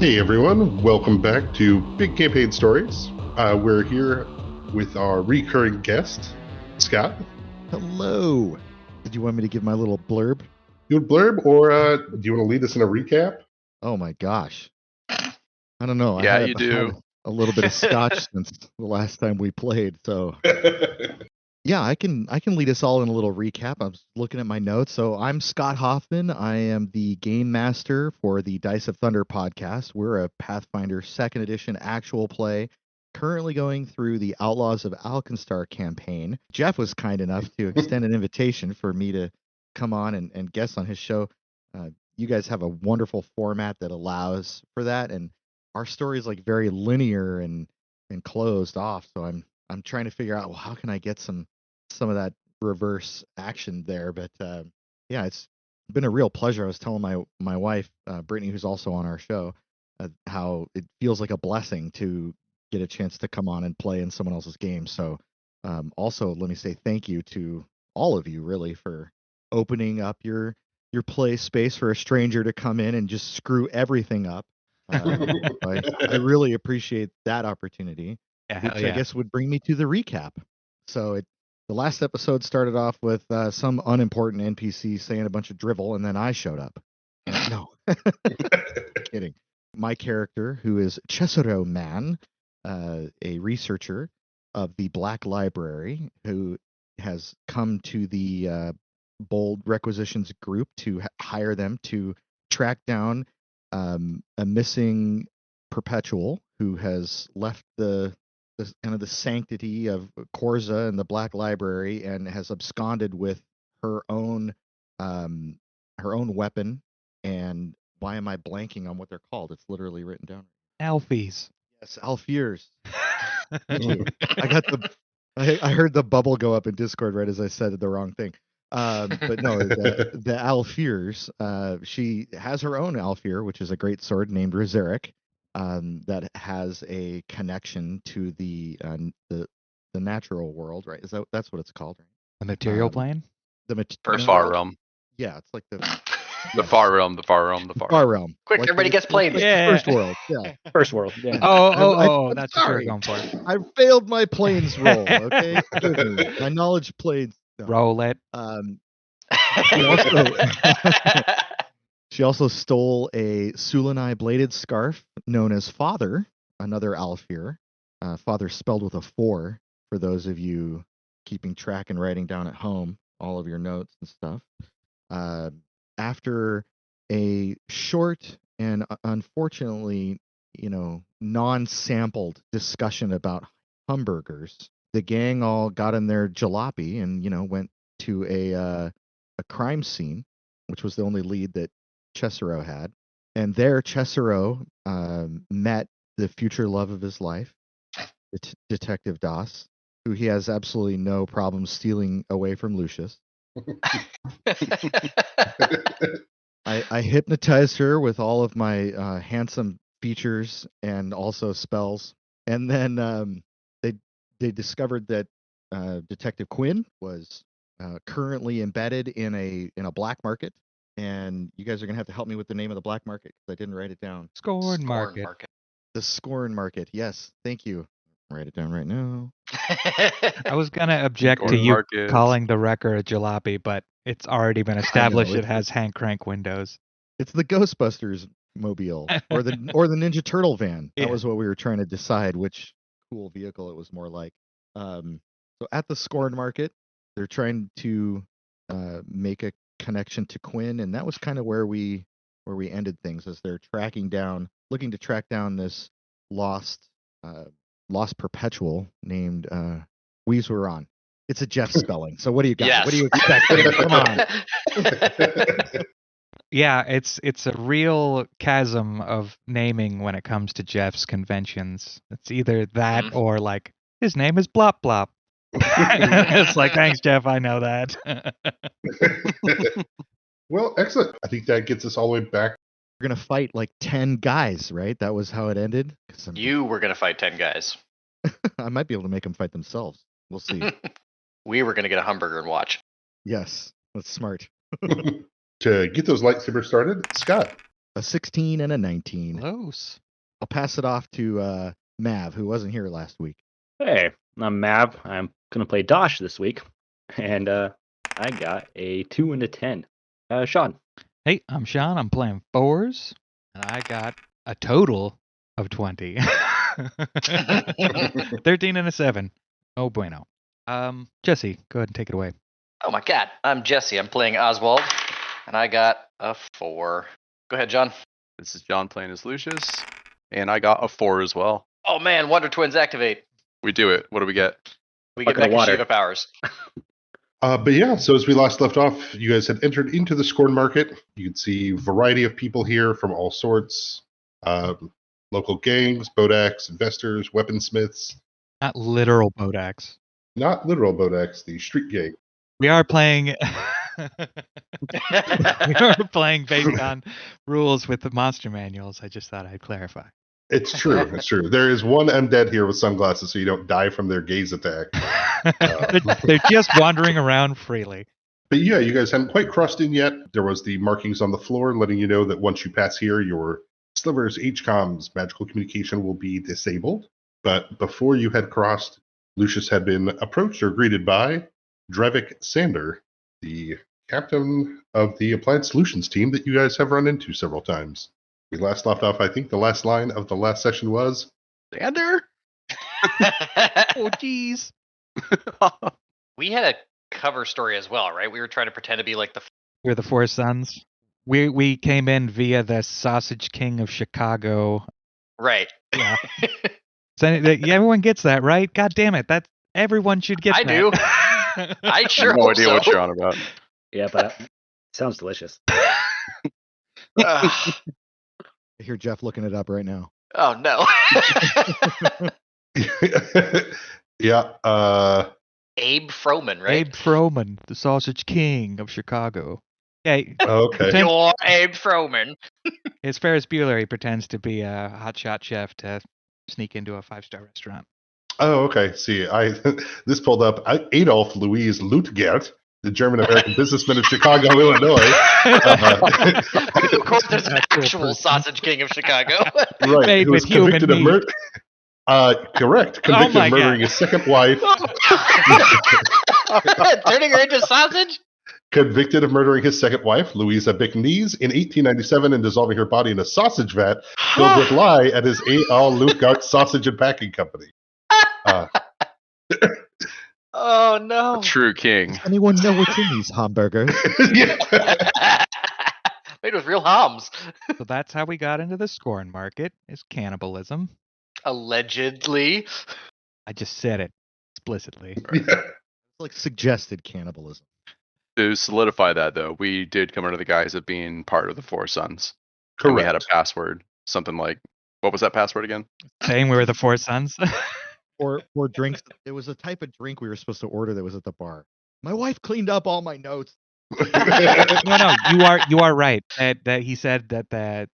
Hey everyone, welcome back to Big Campaign Stories. We're here with our recurring guest, Scott. Hello. Did you want me to give my little blurb? You want blurb, or do you want to lead us in a recap? Oh my gosh. I don't know. Yeah, I you do. had a little bit of scotch since the last time we played, so yeah, I can lead us all in a little recap. I was looking at my notes. So I'm Scott Hoffman. I am the game master for the Dice of Thunder podcast. We're a Pathfinder 2nd edition actual play, currently going through the Outlaws of Alkenstar campaign. Jeff was kind enough to extend an invitation for me to come on and guest on his show. You guys have a wonderful format that allows for that, and our story is like very linear and closed off. So I'm trying to figure out, well, how can I get some of that reverse action there? But yeah, it's been a real pleasure. I was telling my wife, Brittany, who's also on our show, how it feels like a blessing to get a chance to come on and play in someone else's game. So also, let me say thank you to all of you, really, for opening up your play space for a stranger to come in and just screw everything up. I really appreciate that opportunity, which I guess would bring me to the recap. So the last episode started off with some unimportant NPC saying a bunch of drivel, and then I showed up. No, kidding. My character, who is Cesaro Man, a researcher of the Black Library, who has come to the Bold Requisitions group to hire them to track down a missing perpetual who has left the kind of the sanctity of Corza and the Black Library and has absconded with her own weapon. And why am I blanking on what they're called? It's literally written down. Alfies. Yes, Alfiers. I heard the bubble go up in Discord right as I said the wrong thing. But no, the Alfiers. She has her own Alfier, which is a great sword named Rizeric, that has a connection to the natural world, right? That's what it's called, right? The material plane? First far realm. Yeah, it's like The far realm. far realm. Quick, everybody gets planes. Like Yeah. First world. Yeah. First world. Yeah. Oh, I'm that's what sorry. you're going for. I failed my planes roll. Okay, forgive me. My knowledge planes. No. Roll it. She also stole a Sulanai bladed scarf known as Father, another Alfir. Father spelled with a 4 for those of you keeping track and writing down at home all of your notes and stuff. After a short and unfortunately, non-sampled discussion about hamburgers, the gang all got in their jalopy and went to a crime scene, which was the only lead that Cesaro had. And there Cesaro met the future love of his life, Detective Das, who he has absolutely no problem stealing away from Lucius. I hypnotized her with all of my handsome features and also spells. And then they discovered that Detective Quinn was currently embedded in a black market. And you guys are going to have to help me with the name of the black market because I didn't write it down. Scorn market. The Scorn Market. Yes, thank you. Write it down right now. I was going to object to you calling the wrecker a jalopy, but it's already been established it has hand crank windows. It's the Ghostbusters mobile or the Ninja Turtle van. That was what we were trying to decide which cool vehicle it was more like. So at the Scorn Market, they're trying to make a connection to Quinn, and that was kind of where we ended things, as they're looking to track down this lost perpetual named Weezuran. It's a Jeff spelling. So what do you got? Yes. What do you expect? Come on. Yeah, it's a real chasm of naming when it comes to Jeff's conventions. It's either that or like his name is Blop Blop. It's like, thanks, Jeff. I know that. Well, excellent. I think that gets us all the way back. We're gonna fight like 10 guys, right? That was how it ended. You were going to fight 10 guys. I might be able to make them fight themselves. We'll see. We were going to get a hamburger and watch. Yes, that's smart. To get those lightsabers started, Scott, A 16 and a 19. Close. I'll pass it off to Mav, who wasn't here last week. Hey, I'm Mav. I'm gonna play Dosh this week, and I got a 2 and a 10. Sean. Hey, I'm Sean. I'm playing 4s, and I got a total of 20. 13 and a 7. Oh bueno. Jesse, go ahead and take it away. Oh my god, I'm Jesse. I'm playing Oswald, and I got a 4. Go ahead, John. This is John playing as Lucius, and I got a 4 as well. Oh man, Wonder Twins activate. We do it. What do we get? We get Bucket of Mecha water. Shiva powers. But yeah, so as we last left off, you guys had entered into the Scorn Market. You could see a variety of people here from all sorts. Local gangs, Bodaks, investors, weaponsmiths. Not literal Bodax. Not literal Bodaks, the street gang. We are playing. We are playing based on rules with the monster manuals. I just thought I'd clarify. It's true. It's true. There is one undead here with sunglasses, so you don't die from their gaze attack. They're just wandering around freely. But yeah, you guys hadn't quite crossed in yet. There was the markings on the floor letting you know that once you pass here, your Sliver's HCOM's magical communication will be disabled. But before you had crossed, Lucius had been approached or greeted by Drevik Sander, the captain of the Applied Solutions team that you guys have run into several times. We last left off, I think the last line of the last session was, Xander? Oh, geez. We had a cover story as well, right? We were trying to pretend to be like the. We're the Four Sons. We came in via the Sausage King of Chicago. Right. Yeah. So, everyone gets that, right? God damn it. That everyone should get I that. do. I sure No hope idea so. what you're on about. Yeah, but sounds delicious. Ugh. I hear Jeff looking it up right now. Oh no. yeah, Abe Froman, right? Abe Froman, the Sausage King of Chicago. Yeah, okay. You're Abe Froman. it's Ferris Bueller. He pretends to be a hotshot chef to sneak into a 5-star restaurant. Oh, okay. See, this pulled up Adolf Louis Lutgert, the German-American businessman of Chicago, Illinois. Of course, there's an actual Sausage King of Chicago. Right, Made who was with human convicted of meat. murder. Correct. Convicted my of murdering God. his second wife. Turning her into sausage? Convicted of murdering his second wife, Louisa Bicknees, in 1897 and dissolving her body in a sausage vat filled with lye at his A.L. Lutgart Sausage and Packing Company. Oh no. A true king. Does anyone know what's in these hamburgers? Made with real hams. So that's how we got into the Scorn Market, is cannibalism. Allegedly. I just said it explicitly. It's like suggested cannibalism. To solidify that, though, we did come under the guise of being part of the Four Sons. And we had a Correct. password. Something like, what was that password again? Saying we were the Four Sons. Or drinks. It was a type of drink we were supposed to order that was at the bar. My wife cleaned up all my notes. No, you are right. That he said that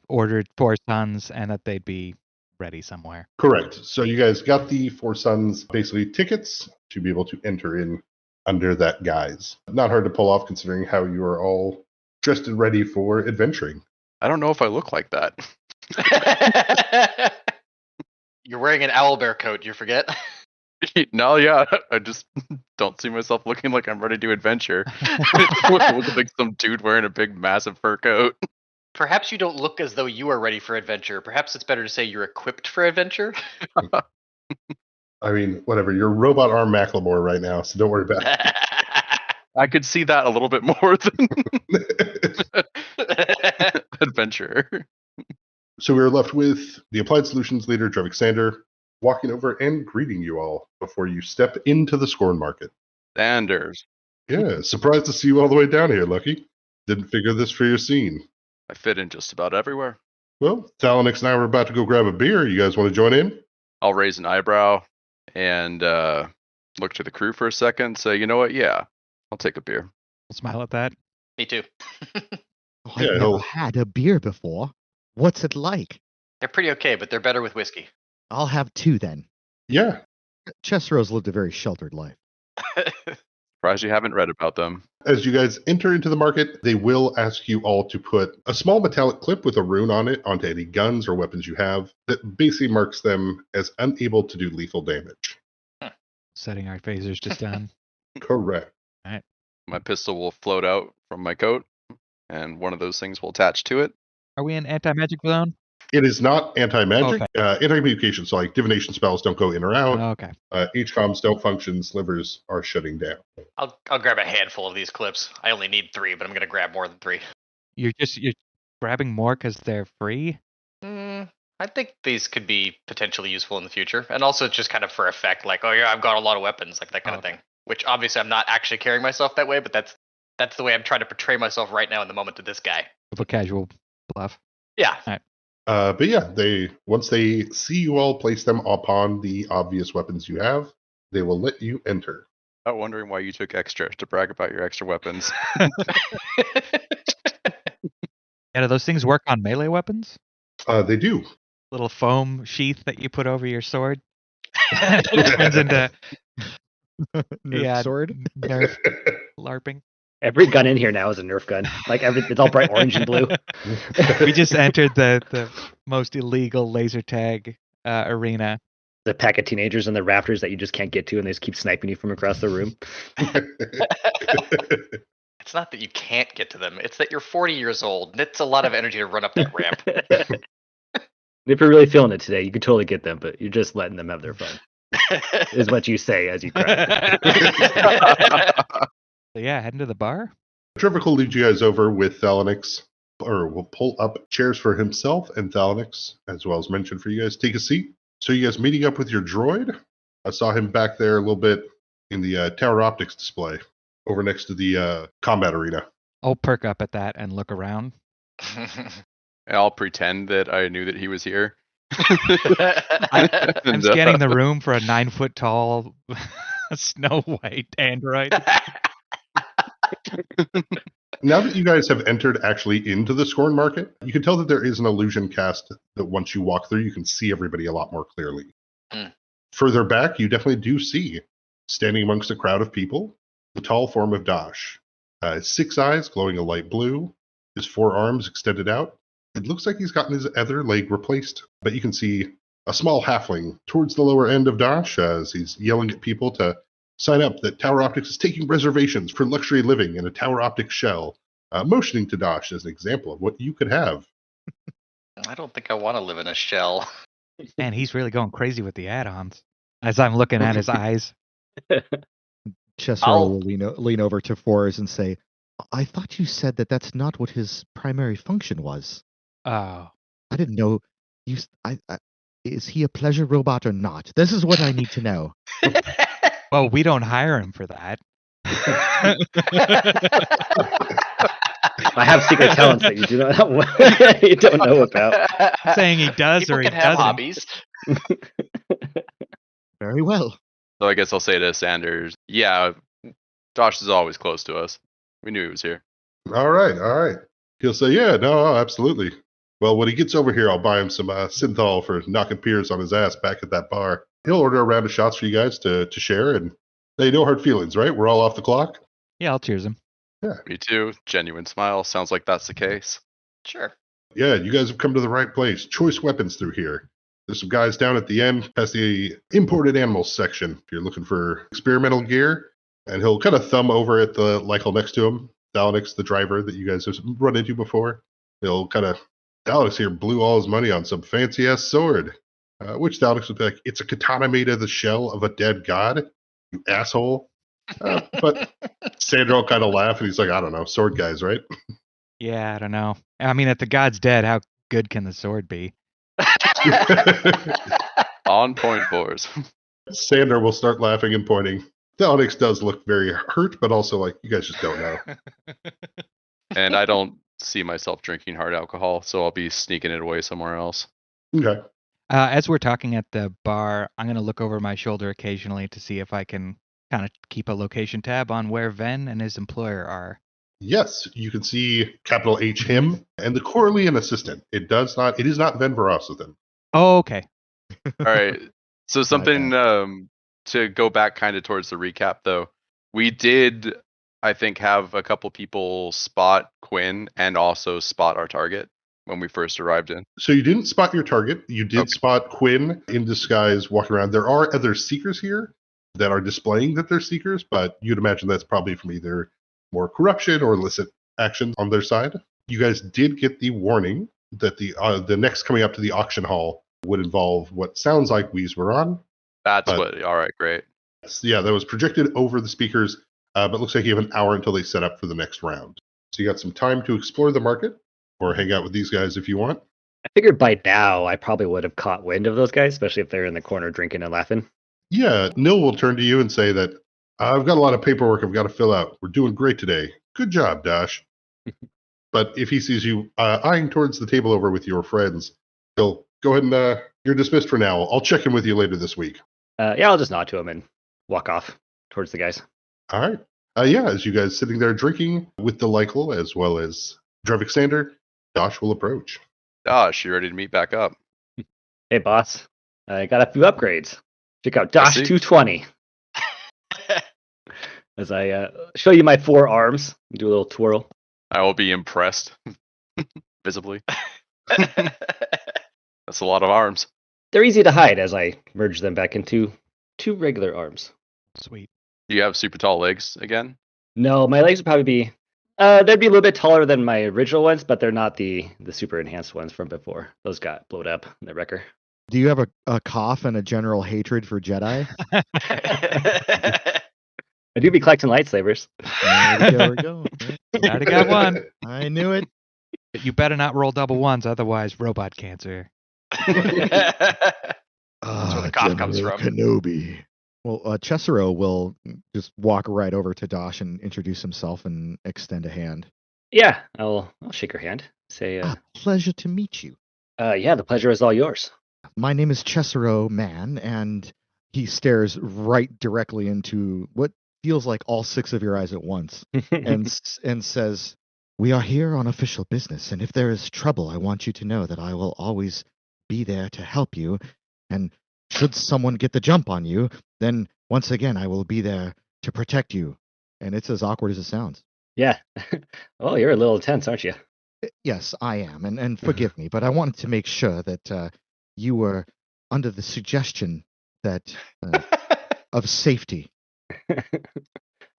ordered Four Sons and that they'd be ready somewhere. Correct. So you guys got the Four Sons basically tickets to be able to enter in under that guise. Not hard to pull off considering how you are all dressed and ready for adventuring. I don't know if I look like that. You're wearing an owlbear coat, you forget? No, yeah, I just don't see myself looking like I'm ready to adventure. I look like some dude wearing a big, massive fur coat. Perhaps you don't look as though you are ready for adventure. Perhaps it's better to say you're equipped for adventure. I mean, whatever. You're robot arm Macklemore right now, so don't worry about it. I could see that a little bit more than adventure. So we were left with the Applied Solutions leader, Drevik Sander, walking over and greeting you all before you step into the Scorn Market. Sanders. Yeah, surprised to see you all the way down here, Lucky. Didn't figure this for your scene. I fit in just about everywhere. Well, Talanix and I were about to go grab a beer. You guys want to join in? I'll raise an eyebrow and look to the crew for a second and say, you know what? Yeah, I'll take a beer. I'll smile at that. Me too. Oh, I've Yeah, never he'll- had a beer before. What's it like? They're pretty okay, but they're better with whiskey. I'll have 2 then. Yeah. Chess Rose lived a very sheltered life. Surprised you haven't read about them. As you guys enter into the market, they will ask you all to put a small metallic clip with a rune on it onto any guns or weapons you have that basically marks them as unable to do lethal damage. Setting our phasers to stun. Correct. My pistol will float out from my coat, and one of those things will attach to it. Are we in anti-magic zone? It is not anti-magic. Okay. Anti-communication, so like divination spells don't go in or out. Okay. HCOMs don't function. Slivers are shutting down. I'll grab a handful of these clips. I only need 3, but I'm gonna grab more than 3. You're grabbing more because they're free? I think these could be potentially useful in the future, and also it's just kind of for effect, like, oh yeah, I've got a lot of weapons, like that kind of thing. Which obviously I'm not actually carrying myself that way, but that's the way I'm trying to portray myself right now in the moment to this guy. Of a casual bluff. Yeah. But yeah, once they see you all place them upon the obvious weapons you have, they will let you enter. I'm wondering why you took extra to brag about your extra weapons. Yeah, do those things work on melee weapons? They do. Little foam sheath that you put over your sword. It turns into Nerf sword. Nerf LARPing. Every gun in here now is a Nerf gun. Like it's all bright orange and blue. We just entered the most illegal laser tag arena. The pack of teenagers in the rafters that you just can't get to, and they just keep sniping you from across the room. It's not that you can't get to them; it's that you're 40 years old, and it's a lot of energy to run up that ramp. If you're really feeling it today, you could totally get them, but you're just letting them have their fun. Is what you say as you cry. So yeah, heading to the bar. Trevor will lead you guys over with Thalanix, or will pull up chairs for himself and Thalanix, as well as mention for you guys. Take a seat. So you guys meeting up with your droid? I saw him back there a little bit in the tower optics display, over next to the combat arena. I'll perk up at that and look around. I'll pretend that I knew that he was here. I'm scanning the room for a 9-foot tall Snow White android. Now that you guys have entered actually into the Scorn Market, you can tell that there is an illusion cast that once you walk through, you can see everybody a lot more clearly. Further back, you definitely do see, standing amongst a crowd of people, the tall form of Dash. 6 eyes glowing a light blue, his 4 arms extended out. It looks like he's gotten his other leg replaced, but you can see a small halfling towards the lower end of Dash as he's yelling at people to sign up that Tower Optics is taking reservations for luxury living in a Tower Optics shell, motioning to Dash as an example of what you could have. I don't think I want to live in a shell. Man, he's really going crazy with the add-ons. As I'm looking at his eyes. Chester will lean over to Forrest and say, I thought you said that that's not what his primary function was. Oh. I didn't know. Is he a pleasure robot or not? This is what I need to know. Well, we don't hire him for that. I have secret talents that you don't know about. Saying he does People or he can have doesn't. hobbies. Very well. So I guess I'll say to Sanders, yeah, Josh is always close to us. We knew he was here. All right. He'll say, yeah, no, absolutely. Well, when he gets over here, I'll buy him some synthol for knocking Piers on his ass back at that bar. He'll order a round of shots for you guys to share, and hey, no hard feelings, right? We're all off the clock? Yeah, I'll cheers him. Yeah. Me too. Genuine smile. Sounds like that's the case. Sure. Yeah, you guys have come to the right place. Choice weapons through here. There's some guys down at the end, past the imported animals section, if you're looking for experimental gear. And he'll kind of thumb over at the Lycal next to him, Thalanix, the driver that you guys have run into before. He'll kind of, Thalanix here blew all his money on some fancy-ass sword. Which Thalanix would be like, it's a katana made of the shell of a dead god, you asshole. But Sandra will kind of laugh, and he's like, I don't know, sword guys, right? Yeah, I don't know. I mean, if the god's dead, how good can the sword be? On point, boys. Sandra will start laughing and pointing. Thalanix does look very hurt, but also like, you guys just don't know. And I don't see myself drinking hard alcohol, so I'll be sneaking it away somewhere else. Okay. As we're talking at the bar, I'm going to look over my shoulder occasionally to see if I can kind of keep a location tab on where Ven and his employer are. Yes, you can see capital H him and the Corleone assistant. It is not Ven Verosathan. Oh, okay. All right. So something to go back kind of towards the recap, though. We did, I think, have a couple people spot Quinn and also spot our target when we first arrived in. So you didn't spot your target. You did Okay. spot Quinn in disguise walking around. There are other seekers here that are displaying that they're seekers, but you'd imagine that's probably from either more corruption or illicit action on their side. You guys did get the warning that the next coming up to the auction hall would involve what sounds like Weezweron. That's But- what. All right, great. Yeah, that was projected over the speakers, but looks like you have an hour until they set up for the next round. So you got some time to explore the market or hang out with these guys if you want. I figured by now I probably would have caught wind of those guys, especially if they're in the corner drinking and laughing. Yeah, Nil will turn to you and say that I've got a lot of paperwork I've got to fill out. We're doing great today. Good job, Dash. But if he sees you eyeing towards the table over with your friends, he'll go ahead and you're dismissed for now. I'll check in with you later this week. Yeah, I'll just nod to him and walk off towards the guys. All right. Yeah, as you guys sitting there drinking with Delikel as well as Drevixander, Josh will approach. Gosh, you ready to meet back up? Hey, boss. I got a few upgrades. Check out Dash see. 220. As I show you my 4 arms, do a little twirl. I will be impressed, visibly. That's a lot of arms. They're easy to hide as I merge them back into 2 regular arms. Sweet. Do you have super tall legs again? No, my legs would probably be they'd be a little bit taller than my original ones, but they're not the super enhanced ones from before. Those got blowed up in the wrecker. Do you have a cough and a general hatred for Jedi? I do be collecting lightsabers. There we go. Already got one. I knew it. You better not roll double ones, otherwise robot cancer. That's where the cough comes General from. Kenobi. Well, Chesero will just walk right over to Dosh and introduce himself and extend a hand. Yeah, I'll shake her hand. Say, Pleasure to meet you. yeah, the pleasure is all yours. My name is Chesero Man, and he stares right directly into what feels like all 6 of your eyes at once, and says, "We are here on official business, and if there is trouble, I want you to know that I will always be there to help you, and should someone get the jump on you, then once again I will be there to protect you." And it's as awkward as it sounds. Yeah. Oh, you're a little intense, aren't you? Yes, I am, and forgive me, but I wanted to make sure that you were under the suggestion that of safety.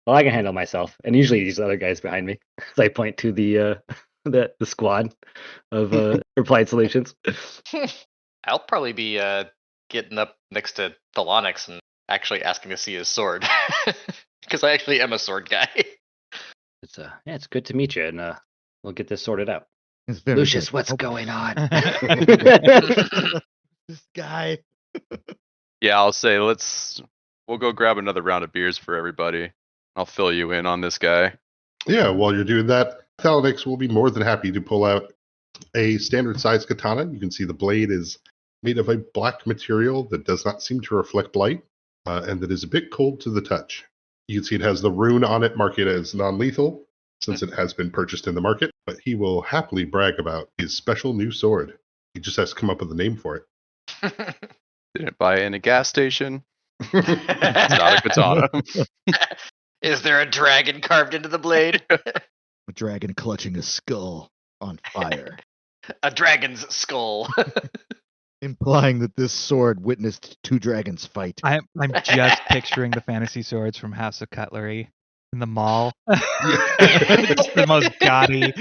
Well, I can handle myself, and usually these other guys behind me, as I point to the squad of Applied Solutions. I'll probably be getting up next to Thelonix and actually asking to see his sword. Because I actually am a sword guy. It's good to meet you, and we'll get this sorted out. It's very Lucius, good. what's Oh, going on? this guy. Yeah, I'll say we'll go grab another round of beers for everybody. I'll fill you in on this guy. Yeah, while you're doing that, Thalanix will be more than happy to pull out a standard size katana. You can see the blade is made of a black material that does not seem to reflect light, and that is a bit cold to the touch. You can see it has the rune on it, marking it as non-lethal, since it has been purchased in the market, but he will happily brag about his special new sword. He just has to come up with a name for it. Didn't buy it in a gas station. It's not a katana. Is there a dragon carved into the blade? A dragon clutching a skull on fire, A dragon's skull. implying that this sword witnessed 2 dragons fight. I'm just picturing the fantasy swords from House of Cutlery in the mall. Just the most gaudy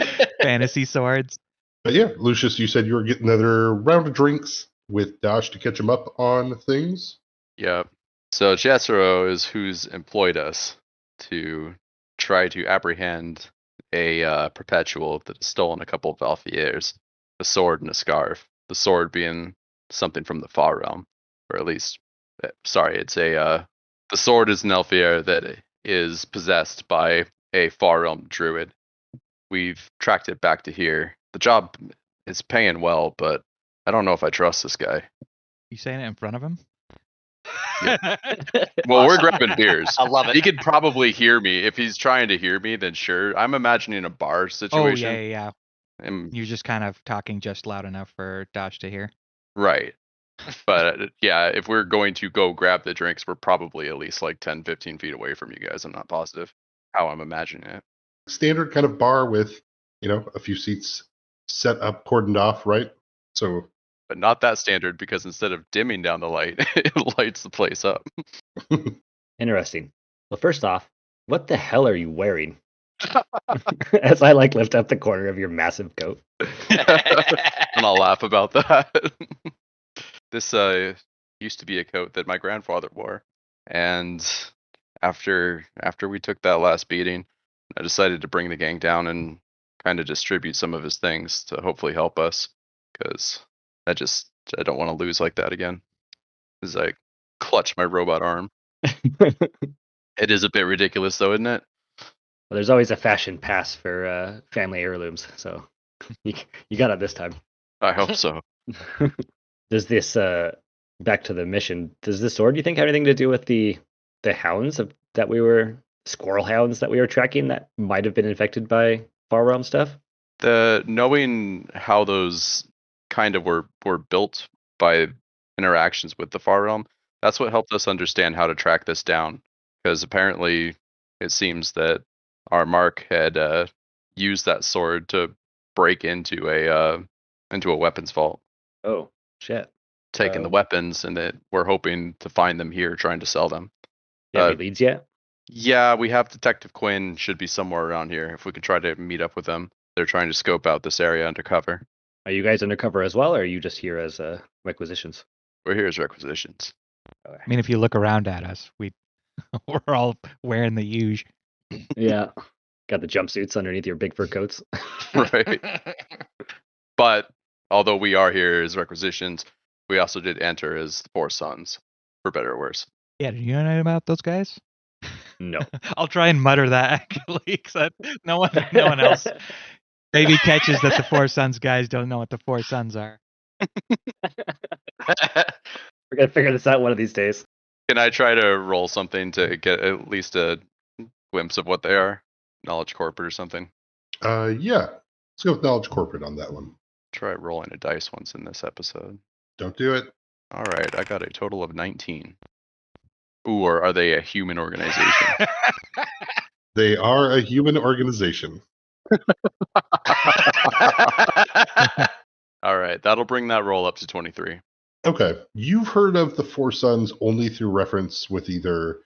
fantasy swords. But yeah, Lucius, you said you were getting another round of drinks with Dash to catch him up on things. Yep. So Jethro is who's employed us to try to apprehend a perpetual that has stolen a couple of Valfiers, a sword and a scarf. The sword being something from the Far Realm, or at least, it's the sword is an Elfier that is possessed by a Far Realm druid. We've tracked it back to here. The job is paying well, but I don't know if I trust this guy. You saying it in front of him? Well, we're Awesome. grabbing beers. I love it. He could probably hear me. If he's trying to hear me, then sure. I'm imagining a bar Oh situation. yeah. And- You're just kind of talking just loud enough for Dosh to hear. right. But yeah, if we're going to go grab the drinks, we're probably at least like 10, 15 feet away from you guys. I'm not positive how I'm imagining it. Standard kind of bar with, a few seats set up, cordoned off, right? So, But not that standard, because instead of dimming down the light, it lights the place up. Interesting. Well, first off, what the hell are you wearing? As I lift up the corner of your massive coat. And I'll laugh about that. This used to be a coat that my grandfather wore, and after we took that last beating, I decided to bring the gang down and kind of distribute some of his things to hopefully help us, because I don't want to lose like that again. As I clutch my robot arm. It is a bit ridiculous, though, isn't it? Well, there's always a fashion pass for family heirlooms, so you got it this time. I hope so. Does this back to the mission? Does this sword, do you think, have anything to do with the hounds squirrel hounds that we were tracking that might have been infected by Far Realm stuff? Knowing how those kind of were built by interactions with the Far Realm, that's what helped us understand how to track this down. Because apparently, it seems that our Mark had used that sword to break into a weapons vault. Oh shit! Taking the weapons, and that we're hoping to find them here, trying to sell them. You have any leads yet? Yeah, we have Detective Quinn, should be somewhere around here. If we could try to meet up with them, they're trying to scope out this area undercover. Are you guys undercover as well, or are you just here as requisitions? We're here as requisitions. I mean, if you look around at us, we're all wearing the huge. Yeah, got the jumpsuits underneath your big fur coats. Right. But although we are here as requisitions, we also did enter as the Four Sons, for better or worse. Yeah, do you know anything about those guys? No. I'll try and mutter that actually, because no one else maybe catches that the Four Sons guys don't know what the Four Sons are. We're gonna figure this out one of these days. Can I try to roll something to get at least a glimpse of what they are? Knowledge corporate or something? Yeah. Let's go with knowledge corporate on that one. Try rolling a dice once in this episode. Don't do it. All right, I got a total of 19. Ooh, or are they a human organization? They are a human organization. All right, that'll bring that roll up to 23. Okay. You've heard of the Four Sons only through reference with either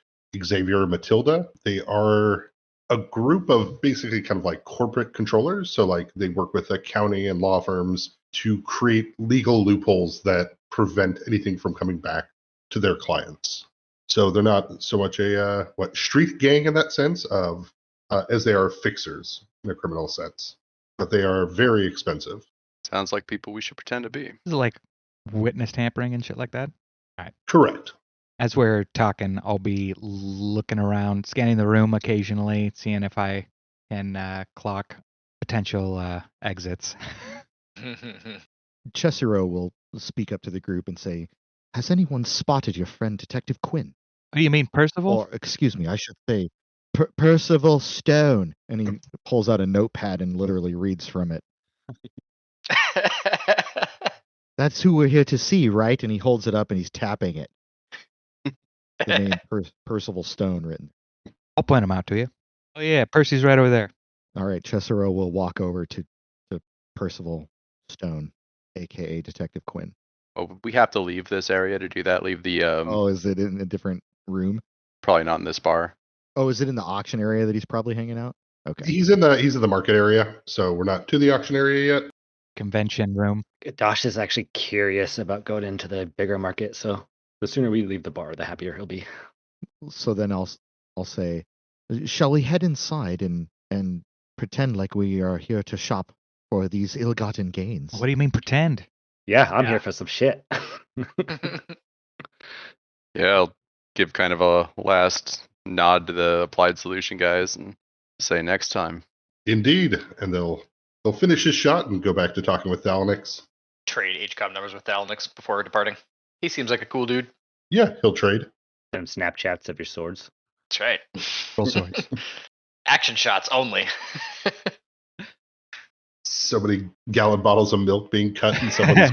Xavier or Matilda. They are a group of basically kind of like corporate controllers. So like they work with accounting and law firms to create legal loopholes that prevent anything from coming back to their clients. So they're not so much a street gang in that sense of as they are fixers in a criminal sense, but they are very expensive. Sounds like people we should pretend to be. Is it like witness tampering and shit like that? All right. Correct. As we're talking, I'll be looking around, scanning the room occasionally, seeing if I can clock potential exits. Chesiro will speak up to the group and say, "Has anyone spotted your friend Detective Quinn?" Oh, you mean Percival? Or, excuse me, I should say, Percival Stone. And he pulls out a notepad and literally reads from it. That's who we're here to see, right? And he holds it up and he's tapping it. The name Percival Stone written. I'll point him out to you. Oh yeah, Percy's right over there. All right, Chesiro will walk over to Percival Stone, a.k.a. Detective Quinn. Oh, we have to leave this area to do that. Leave the. Oh, is it in a different room? Probably not in this bar. Oh, is it in the auction area that he's probably hanging out? Okay. He's in the market area, so we're not to the auction area yet. Convention room. Dosh is actually curious about going into the bigger market, so the sooner we leave the bar, the happier he'll be. So then I'll say, shall we head inside and pretend like we are here to shop for these ill-gotten gains? What do you mean pretend? Yeah, I'm here for some shit. Yeah, I'll give kind of a last nod to the Applied Solution guys and say next time. Indeed, and they'll finish his shot and go back to talking with Thalanix. Trade HCOM numbers with Thalanix before departing. He seems like a cool dude. Yeah, he'll trade. Send Snapchats of your swords. That's right. Roll swords. Action shots only. so many gallon bottles of milk being cut in someone's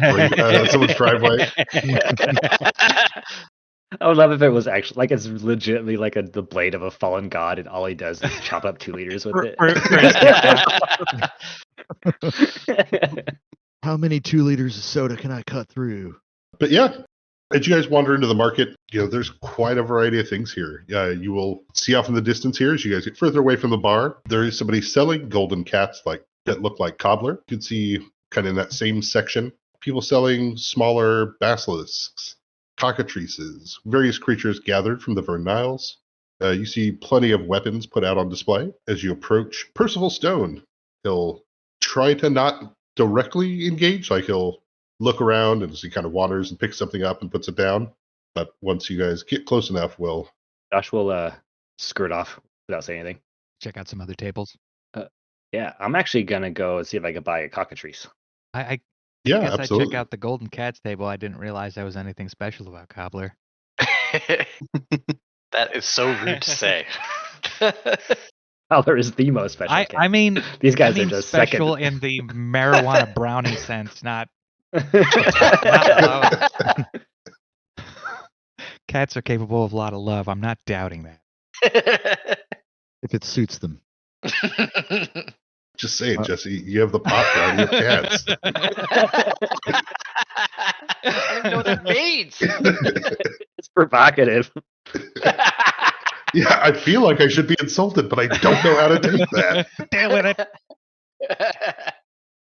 someone's driveway. I would love if it was actually like it's legitimately like the blade of a fallen god, and all he does is chop up 2 liters with it. How many 2 liters of soda can I cut through? But yeah, as you guys wander into the market, there's quite a variety of things here. You will see off in the distance here as you guys get further away from the bar. There is somebody selling golden cats that look like cobbler. You can see kind of in that same section, people selling smaller basilisks, cockatrices, various creatures gathered from the Vern Isles. You see plenty of weapons put out on display. As you approach Percival Stone, he'll try to not directly engage, like he'll look around and as he kind of wanders and picks something up and puts it down. But once you guys get close enough, Josh will skirt off without saying anything. Check out some other tables. Yeah, I'm actually gonna go and see if I can buy a cockatrice. I yeah, guess absolutely. I'd check out the Golden Cats table. I didn't realize there was anything special about Cobbler. That is so rude to say. Cobbler is the most special. I mean, these guys I mean are just special second. in the marijuana brownie sense, not. Cats are capable of a lot of love. I'm not doubting that. If it suits them. Just say it, Jesse. You have the pot brownie of cats. I don't even know what that means. It's provocative. Yeah, I feel like I should be insulted, but I don't know how to take that. Deal with it.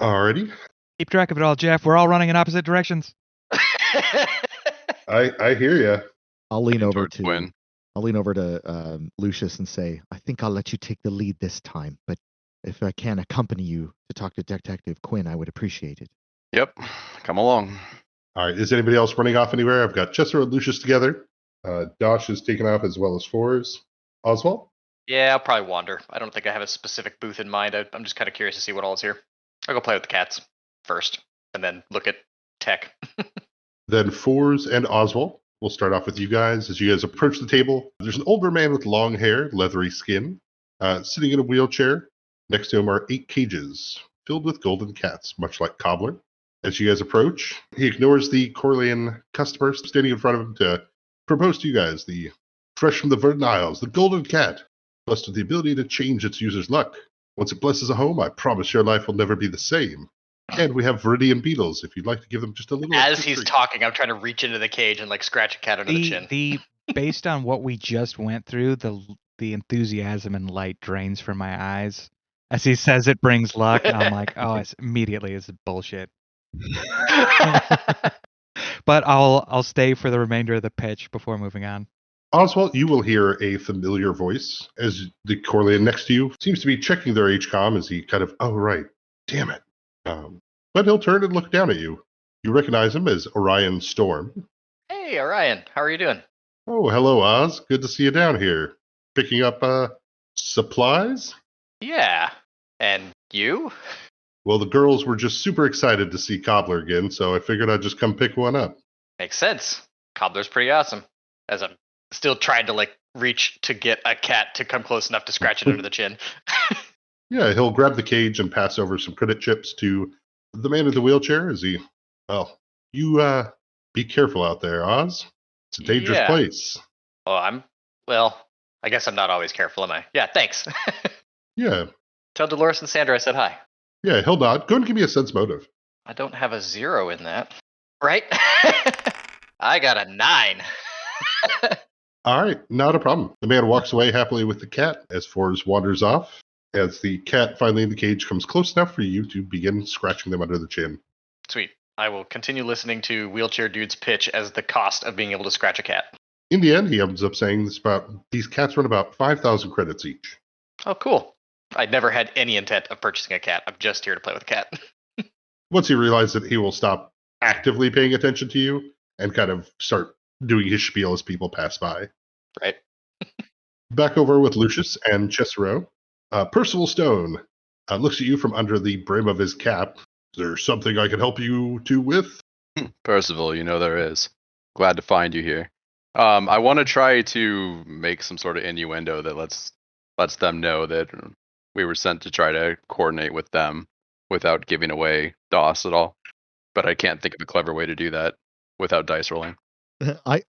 Alrighty. Keep track of it all, Jeff. We're all running in opposite directions. I hear you. I'll lean over Towards Quinn. to Lucius and say, I think I'll let you take the lead this time, but if I can accompany you to talk to Detective Quinn, I would appreciate it. Yep, come along. All right, is anybody else running off anywhere? I've got Chester and Lucius together. Dosh is taken off as well as Fours. Oswald? Yeah, I'll probably wander. I don't think I have a specific booth in mind. I'm just kind of curious to see what all is here. I'll go play with the cats first, and then look at tech. Then Fours and Oswald. We'll start off with you guys. As you guys approach the table, there's an older man with long hair, leathery skin, sitting in a wheelchair. Next to him are 8 cages filled with golden cats, much like Cobbler. As you guys approach, he ignores the Corlean customer standing in front of him to propose to you guys the fresh from the Verdant Isles, the golden cat, blessed with the ability to change its user's luck. Once it blesses a home, I promise your life will never be the same. And we have Viridian beetles, if you'd like to give them just a little. As he's talking, I'm trying to reach into the cage and like scratch a cat under the chin. Based on what we just went through, the enthusiasm and light drains from my eyes. As he says it brings luck, I'm like, oh, it's bullshit. But I'll stay for the remainder of the pitch before moving on. Oswald, you will hear a familiar voice as the Corlean next to you seems to be checking their HCOM as he kind of, oh, right, damn it. But he'll turn and look down at you. You recognize him as Orion Storm. Hey, Orion, how are you doing? Oh, hello, Oz. Good to see you down here. Picking up supplies? Yeah. And you? Well, the girls were just super excited to see Cobbler again, so I figured I'd just come pick one up. Makes sense. Cobbler's pretty awesome. As I'm still trying to like reach to get a cat to come close enough to scratch it under the chin. Yeah, he'll grab the cage and pass over some credit chips to the man in the wheelchair as he, well, you be careful out there, Oz. It's a dangerous place. Oh, I guess I'm not always careful, am I? Yeah, thanks. Yeah. Tell Dolores and Sandra I said hi. Yeah, he'll nod. Go and give me a sense motive. I don't have a 0 in that. Right? I got a 9. All right, not a problem. The man walks away happily with the cat as Fours wanders off. As the cat finally in the cage comes close enough for you to begin scratching them under the chin. Sweet. I will continue listening to Wheelchair Dude's pitch as the cost of being able to scratch a cat. In the end, he ends up saying these cats run about 5,000 credits each. Oh, cool. I'd never had any intent of purchasing a cat. I'm just here to play with a cat. Once he realizes that he will stop actively paying attention to you and kind of start doing his spiel as people pass by. Right. Back over with Lucius and Cesaro. Percival Stone looks at you from under the brim of his cap. Is there something I can help you two with? Percival, you know there is. Glad to find you here. I want to try to make some sort of innuendo that lets them know that we were sent to try to coordinate with them. without giving away DOS at all. But I can't think of a clever way to do that without dice rolling.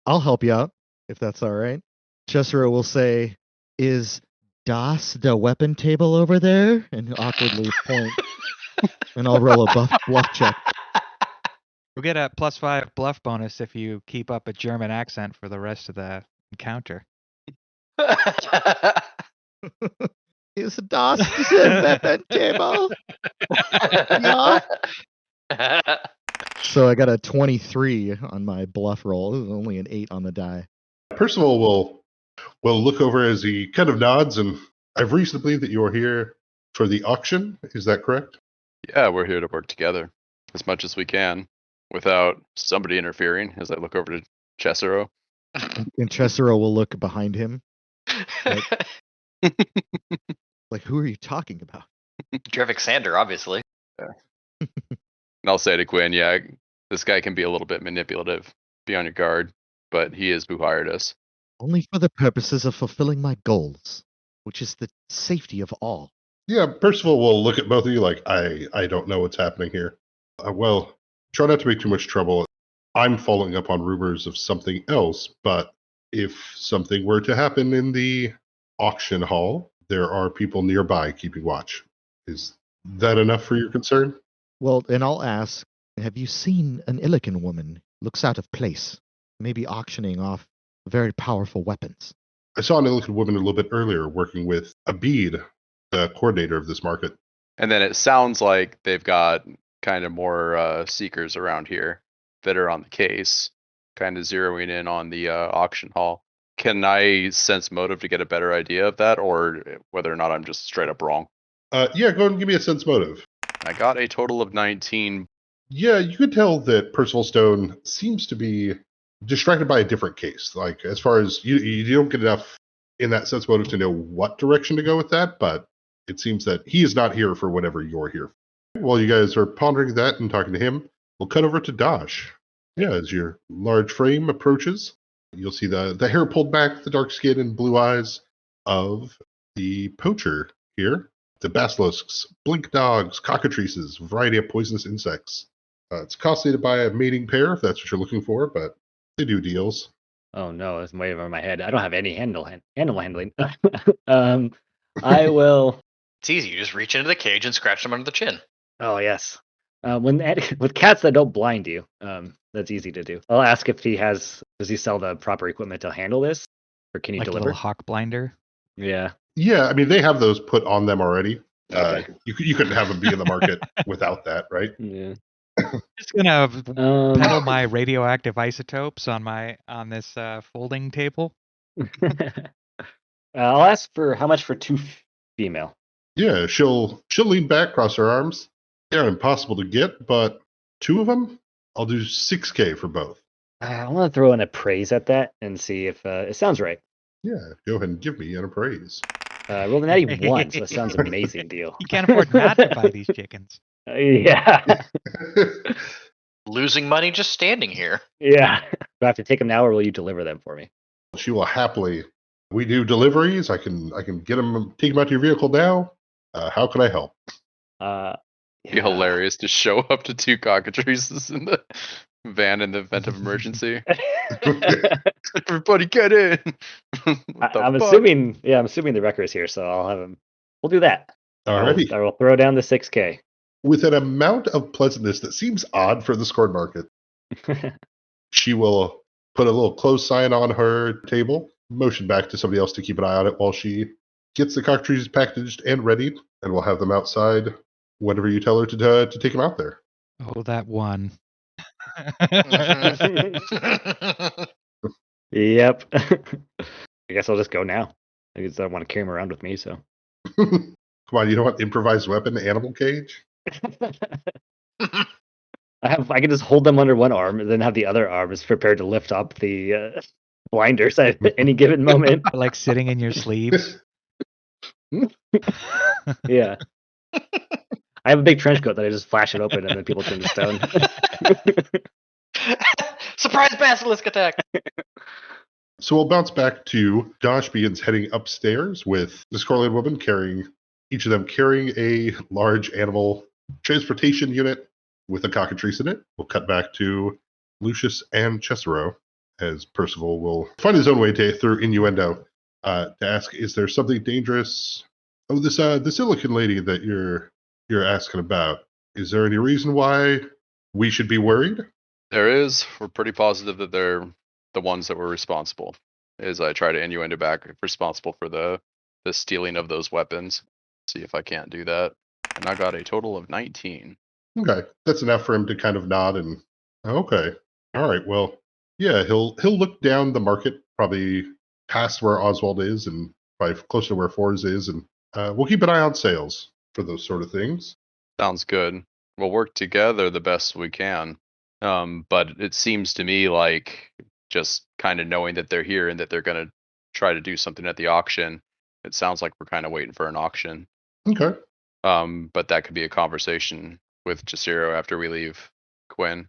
I'll help you out if that's all right. Chesero will say, "Is Das the weapon table over there?" And he'll awkwardly point, and I'll roll a bluff check. You'll get a +5 bluff bonus if you keep up a German accent for the rest of the encounter. Is Das the weapon table? Yeah. So I got a 23 on my bluff roll. It was only an 8 on the die. Percival will look over as he kind of nods, and I've reason to believe that you're here for the auction. Is that correct? Yeah, we're here to work together as much as we can without somebody interfering as I look over to Chesero. And Chesero will look behind him. Like, who are you talking about? Drevik Sander, obviously. And I'll say to Quinn, yeah, this guy can be a little bit manipulative. Be on your guard, but he is who hired us. Only for the purposes of fulfilling my goals, which is the safety of all. Yeah, Percival will look at both of you like, I don't know what's happening here. Well, try not to make too much trouble. I'm following up on rumors of something else, but if something were to happen in the auction hall, there are people nearby keeping watch. Is that enough for your concern? Well, and I'll ask, have you seen an Illican woman? Looks out of place. Maybe auctioning off very powerful weapons. I saw an Illican woman a little bit earlier working with Abid, the coordinator of this market. And then it sounds like they've got kind of more seekers around here that are on the case, kind of zeroing in on the auction hall. Can I sense motive to get a better idea of that, or whether or not I'm just straight up wrong? Yeah, go ahead and give me a sense motive. I got a total of 19. Yeah, you could tell that Percival Stone seems to be distracted by a different case. Like, as far as you don't get enough in that sense motive to know what direction to go with that, but it seems that he is not here for whatever you're here for. While you guys are pondering that and talking to him, we'll cut over to Dosh. Yeah, as your large frame approaches, you'll see the hair pulled back, the dark skin and blue eyes of the poacher here. The basilisks, blink dogs, cockatrices, a variety of poisonous insects. It's costly to buy a mating pair if that's what you're looking for, but they do deals. Oh no, it's way over my head. I don't have any animal handling. I will. It's easy. You just reach into the cage and scratch them under the chin. Oh yes. With cats that don't blind you, that's easy to do. I'll ask if does he sell the proper equipment to handle this, or can he Like a deliver? little hawk blinder. Yeah. Yeah, I mean, they have those put on them already. Okay. You couldn't have them be in the market without that, right? Yeah. Just gonna peddle my radioactive isotopes on this folding table. I'll ask for how much for 2 female. Yeah, she'll lean back, cross her arms. They're impossible to get, but 2 of them, I'll do 6K for both. I want to throw an appraise at that and see if it sounds right. Yeah, go ahead and give me an appraise. Rolled a natty 1, so it sounds an amazing deal. You can't afford not to buy these chickens. Yeah. Losing money just standing here. Yeah. Do I have to take them now, or will you deliver them for me? She will happily. We do deliveries. I can get them, take them out to your vehicle now. How can I help? It'd be hilarious to show up to 2 cockatrices in the van in the event of emergency. Everybody get in. I'm assuming the wrecker is here, so I'll have him. We'll do that. Alrighty. I will throw down the 6K. With an amount of pleasantness that seems odd for the scored market, she will put a little close sign on her table, motion back to somebody else to keep an eye on it while she gets the cockatrices packaged and readied, and we'll have them outside whenever you tell her to take them out there. Oh, that one. Yep. I guess I'll just go now. I guess I don't want to carry him around with me, so. Come on, you don't want improvised weapon, animal cage? I can just hold them under one arm and then have the other arms prepared to lift up the blinders at any given moment. Like sitting in your sleeves. Yeah. I have a big trench coat that I just flash it open and then people turn to stone. Surprise basilisk attack! So we'll bounce back to Dosh begins heading upstairs with this correlated woman each of them carrying a large animal transportation unit with a cockatrice in it. We'll cut back to Lucius and Cesaro, as Percival will find his own way through innuendo to ask, is there something dangerous? Oh, this the silicon lady that you're asking about. Is there any reason why we should be worried? There is. We're pretty positive that they're the ones that were responsible. As I try to innuendo back, responsible for the stealing of those weapons. See if I can't do that. And I got a total of 19. Okay, that's enough for him to kind of nod and okay, all right. Well, yeah, he'll look down the market, probably past where Oswald is, and probably close to where Fours is, and we'll keep an eye on sales for those sort of things. Sounds good. We'll work together the best we can. But it seems to me like just kind of knowing that they're here and that they're going to try to do something at the auction. It sounds like we're kind of waiting for an auction. Okay. But that could be a conversation with Jasiro after we leave Quinn.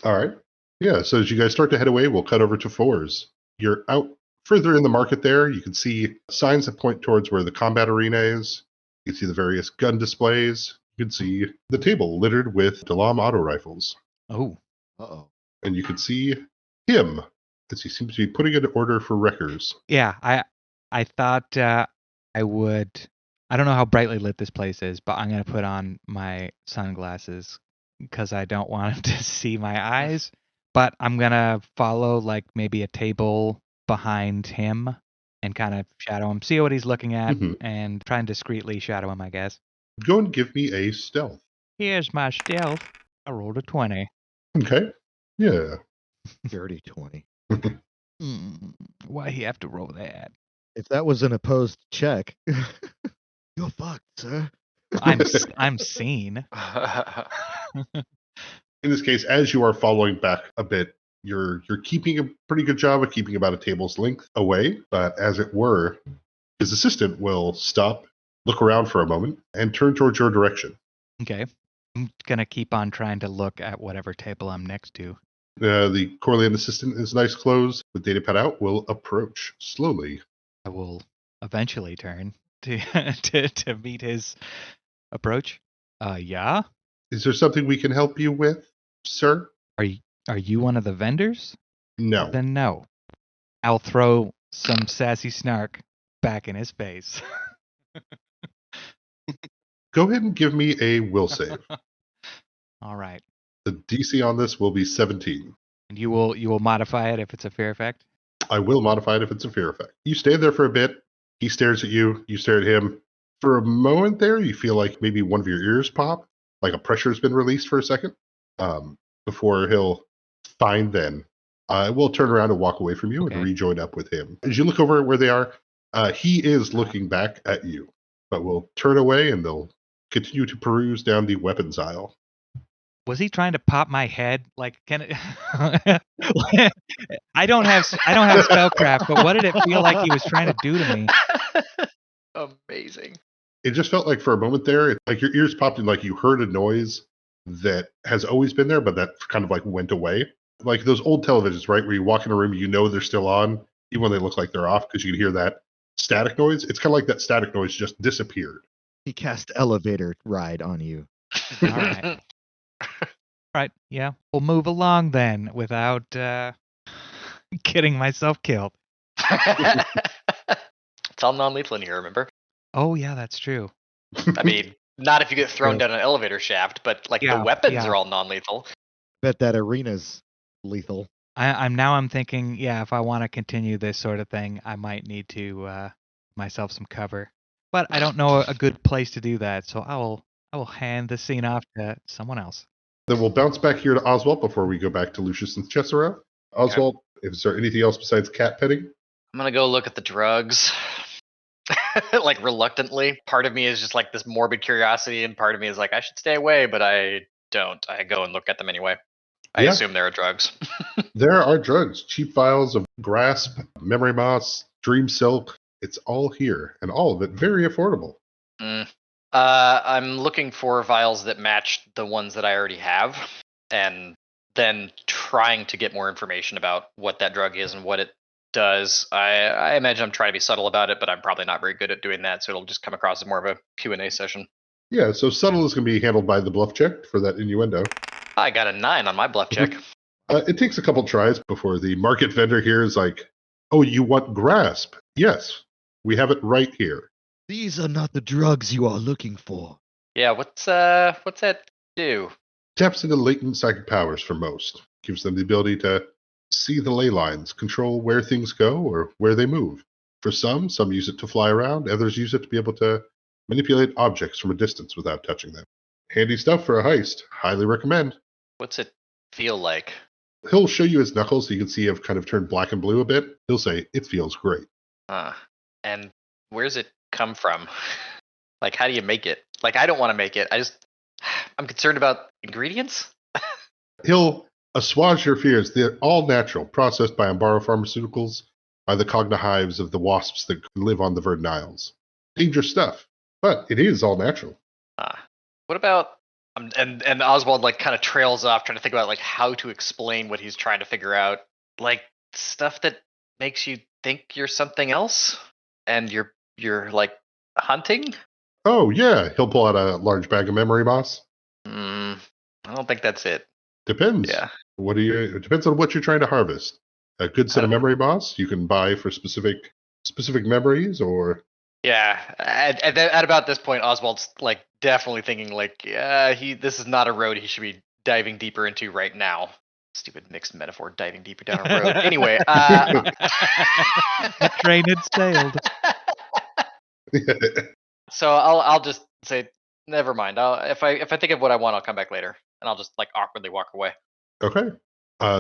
All right. Yeah, so as you guys start to head away, we'll cut over to Fours. You're out further in the market there. You can see signs that point towards where the combat arena is. You can see the various gun displays. You can see the table littered with Delam auto rifles. Oh. Uh-oh. And you can see him as he seems to be putting in an order for wreckers. Yeah, I thought I would. I don't know how brightly lit this place is, but I'm gonna put on my sunglasses because I don't want him to see my eyes. But I'm gonna follow like maybe a table behind him and kind of shadow him, see what he's looking at, and try and discreetly shadow him, I guess. Go and give me a stealth. Here's my stealth. I rolled a 20. Okay. Yeah. Dirty 20. Why he have to roll that? If that was an opposed check, you're fucked, sir. I'm seen. In this case, as you are following back a bit, you're keeping a pretty good job of keeping about a table's length away, but as it were, his assistant will stop, look around for a moment, and turn towards your direction. Okay. I'm gonna keep on trying to look at whatever table I'm next to. The Corleone assistant in his nice clothes, with data pad out, will approach slowly. I will eventually turn to to meet his approach. Yeah. Is there something we can help you with, sir? Are you one of the vendors? No. Then no. I'll throw some sassy snark back in his face. Go ahead and give me a will save. All right. The DC on this will be 17. And you will modify it if it's a fear effect? I will modify it if it's a fear effect. You stand there for a bit. He stares at you. You stare at him. For a moment there, you feel like maybe one of your ears pop, like a pressure's been released for a second, before he'll fine then. I will turn around and walk away from you and rejoin up with him. As you look over where they are, he is looking back at you, but will turn away and they'll continue to peruse down the weapons aisle. Was he trying to pop my head? Like, can it? I don't have spellcraft, but what did it feel like he was trying to do to me? Amazing. It just felt like for a moment there, like your ears popped and like you heard a noise that has always been there, but that kind of like went away. Like those old televisions, right? Where you walk in a room, you know they're still on, even when they look like they're off, because you can hear that static noise. It's kind of like that static noise just disappeared. He cast elevator ride on you. All right. Right, yeah. We'll move along then without getting myself killed. It's all non-lethal in here, remember? Oh, yeah, that's true. I mean, not if you get thrown down an elevator shaft, but like the weapons are all non-lethal. Bet that arena's lethal. I'm thinking, yeah, if I want to continue this sort of thing, I might need to myself some cover. But I don't know a good place to do that, so I will hand the scene off to someone else. Then we'll bounce back here to Oswald before we go back to Lucius and Cesaro. Oswald, is there anything else besides cat petting? I'm gonna go look at the drugs. Like reluctantly. Part of me is just like this morbid curiosity, and part of me is like, I should stay away, but I don't. I go and look at them anyway. I assume there are drugs. There are drugs. Cheap vials of Grasp, Memory Moss, Dream Silk. It's all here, and all of it very affordable. I'm looking for vials that match the ones that I already have, and then trying to get more information about what that drug is and what it does. I imagine I'm trying to be subtle about it, but I'm probably not very good at doing that, so it'll just come across as more of a Q&A session. Yeah, so subtle is going to be handled by the bluff check for that innuendo. I got a 9 on my bluff check. It takes a couple tries before the market vendor here is like, oh, you want grasp? Yes, we have it right here. These are not the drugs you are looking for. Yeah, what's that do? Taps into latent psychic powers for most. Gives them the ability to see the ley lines, control where things go or where they move. For some use it to fly around, others use it to be able to manipulate objects from a distance without touching them. Handy stuff for a heist. Highly recommend. What's it feel like? He'll show you his knuckles so you can see have kind of turned black and blue a bit. He'll say, it feels great. And where's it come from? Like, how do you make it? Like, I don't want to make it. I'm concerned about ingredients. He'll assuage your fears. They're all natural, processed by Ambaro Pharmaceuticals, are the cognihives of the wasps that live on the Verdant Isles. Dangerous stuff, but it is all natural. What about and Oswald like kind of trails off trying to think about like how to explain what he's trying to figure out, like stuff that makes you think you're something else and you're like hunting. Oh yeah, he'll pull out a large bag of memory moss. I don't think that's it. Depends. Yeah. It depends on what you're trying to harvest. A good set of memory moss you can buy for specific memories, or yeah. At about this point, Oswald's like definitely thinking like, yeah, this is not a road he should be diving deeper into right now. Stupid mixed metaphor, diving deeper down a road. Anyway, that train had sailed. So I'll just say never mind. If I think of what I want, I'll come back later, and I'll just like awkwardly walk away. Okay.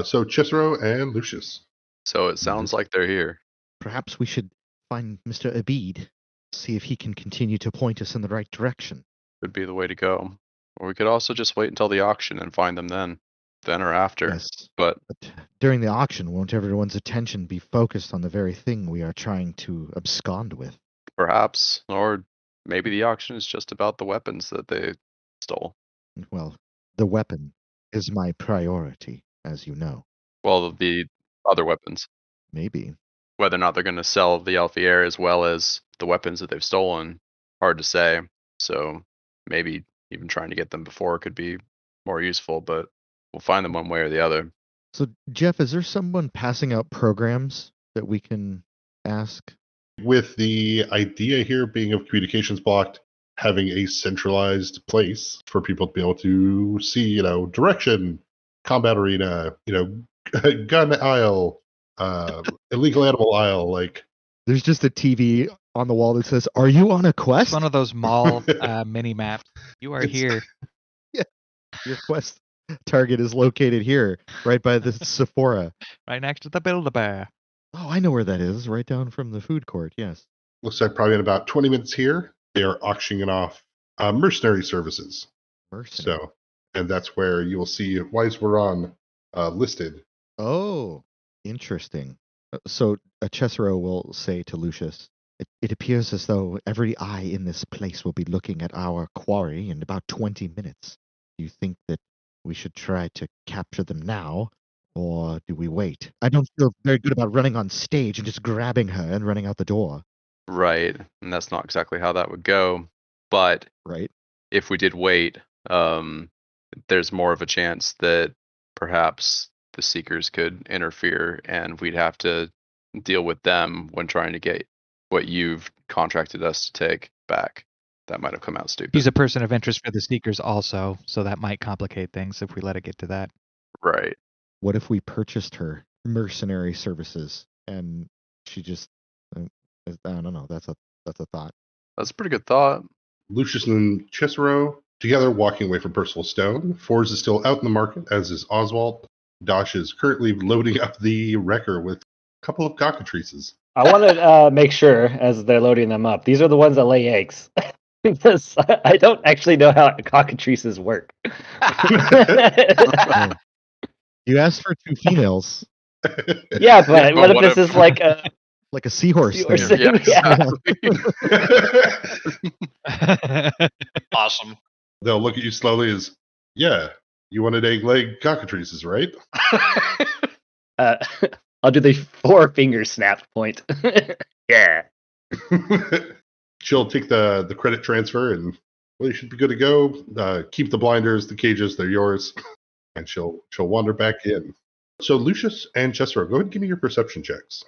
So Cicero and Lucius. So it sounds like they're here. Perhaps we should find Mr. Abid, see if he can continue to point us in the right direction. Could be the way to go. Or we could also just wait until the auction and find them then or after. Yes, But during the auction, won't everyone's attention be focused on the very thing we are trying to abscond with? perhaps, or maybe the auction is just about the weapons that they stole. Well, the weapon is my priority, as you know. Well, the other weapons. Maybe. Whether or not they're going to sell the Alfier as well as the weapons that they've stolen, hard to say. So maybe even trying to get them before could be more useful, but we'll find them one way or the other. So, Jeff, is there someone passing out programs that we can ask? With the idea here being of communications blocked, having a centralized place for people to be able to see, direction, combat arena, gun aisle, illegal animal aisle, like. There's just a TV on the wall that says, "Are you on a quest?" It's one of those mall mini maps. You are here. Yeah, your quest target is located here, right by the Sephora. Right next to the Build-A-Bear. Oh, I know where that is, right down from the food court, yes. Looks like probably in about 20 minutes here, they are auctioning off mercenary services. Mercenary. So, and that's where you will see Wise Waran listed. Oh, interesting. So Cesaro will say to Lucius, it appears as though every eye in this place will be looking at our quarry in about 20 minutes. Do you think that we should try to capture them now, or do we wait? I don't feel very good about running on stage and just grabbing her and running out the door. Right, and that's not exactly how that would go. But right, if we did wait, there's more of a chance that perhaps the Seekers could interfere, and we'd have to deal with them when trying to get what you've contracted us to take back. That might have come out stupid. He's a person of interest for the Seekers also, so that might complicate things if we let it get to that. Right. What if we purchased her mercenary services and she just, I don't know, that's a thought. That's a pretty good thought. Lucius and Cicero together walking away from Percival Stone. Fours is still out in the market, as is Oswald. Dosh is currently loading up the wrecker with a couple of cockatrices. I want to make sure, as they're loading them up, these are the ones that lay eggs. Because I don't actually know how cockatrices work. You asked for 2 females. Yeah, but what if this is like a seahorse thing? Yeah, exactly. Awesome. They'll look at you slowly as, yeah, you wanted egg-leg cockatrices, right? I'll do the 4-finger snap point. Yeah. She'll take the credit transfer and Well, you should be good to go. Keep the blinders, the cages, they're yours. And she'll wander back in. So Lucius and Jessero, go ahead and give me your perception checks.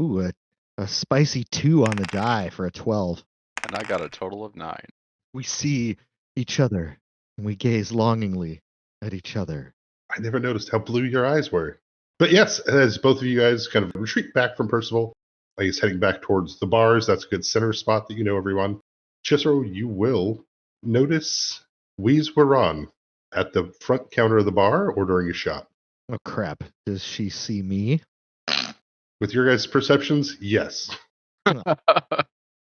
Ooh, a spicy 2 on the die for a 12. And I got a total of 9. We see each other, and we gaze longingly at each other. I never noticed how blue your eyes were. But yes, as both of you guys kind of retreat back from Percival, he's heading back towards the bars. That's a good center spot that you know everyone. Cicero, you will notice Wheeze Waran at the front counter of the bar ordering a shot. Oh, crap. Does she see me? With your guys' perceptions, yes.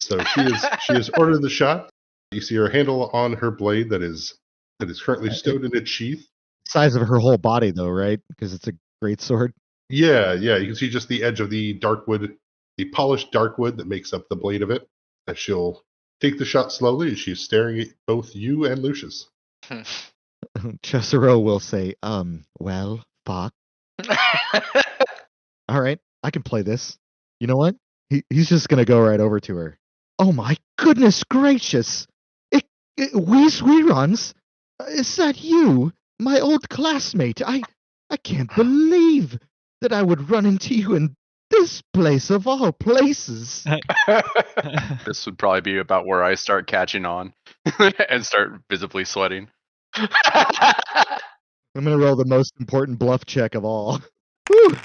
So she has ordered the shot. You see her handle on her blade that is currently stowed in its sheath. Size of her whole body, though, right? Because it's a great sword. Yeah. You can see just the edge of the dark wood, the polished dark wood that makes up the blade of it. As she'll take the shot slowly as she's staring at both you and Lucius. Cicero will say, well, fuck. All right, I can play this. You know what? He's just going to go right over to her. Oh, my goodness gracious. Wheeze reruns? Is that you? My old classmate. I can't believe that I would run into you in this place of all places. This would probably be about where I start catching on and start visibly sweating. I'm going to roll the most important bluff check of all. Whew,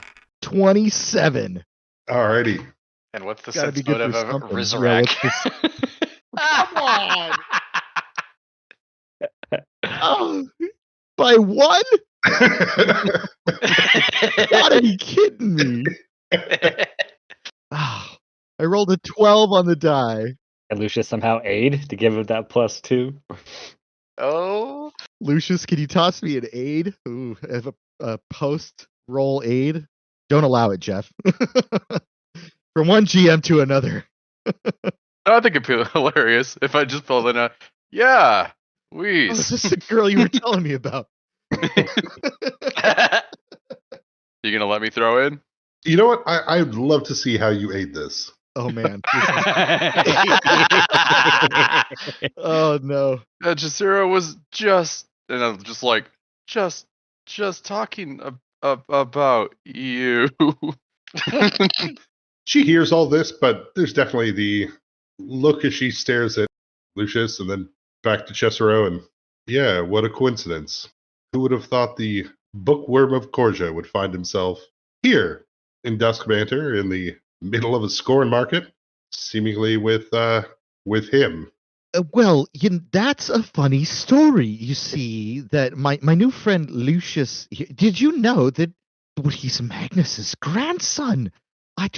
27. Alrighty. And what's the Gotta sense be good motive for of something. resurrect? Come on. Oh, by one? Gotta be kidding me. Oh, I rolled a 12 on the die. And Lucius somehow aid to give him that +2. Oh. Lucius, can you toss me an aid? Ooh, as a post-roll aid? Don't allow it, Jeff. From one GM to another. I think it'd be hilarious if I just pulled in a, yeah, Oh, Wheeze. is this the girl you were telling me about? You gonna let me throw in? You know what? I'd love to see how you aid this. Oh, man. Oh, no. Jacero was just, and I'm just like, just talking about you. She hears all this, but there's definitely the look as she stares at Lucius and then back to Cicero. And yeah, what a coincidence. Who would have thought the bookworm of Corja would find himself here in Duskmanter in the middle of a scorn market, seemingly with him. Well, that's a funny story. You see, that my new friend Lucius, did you know that he's Magnus's grandson? I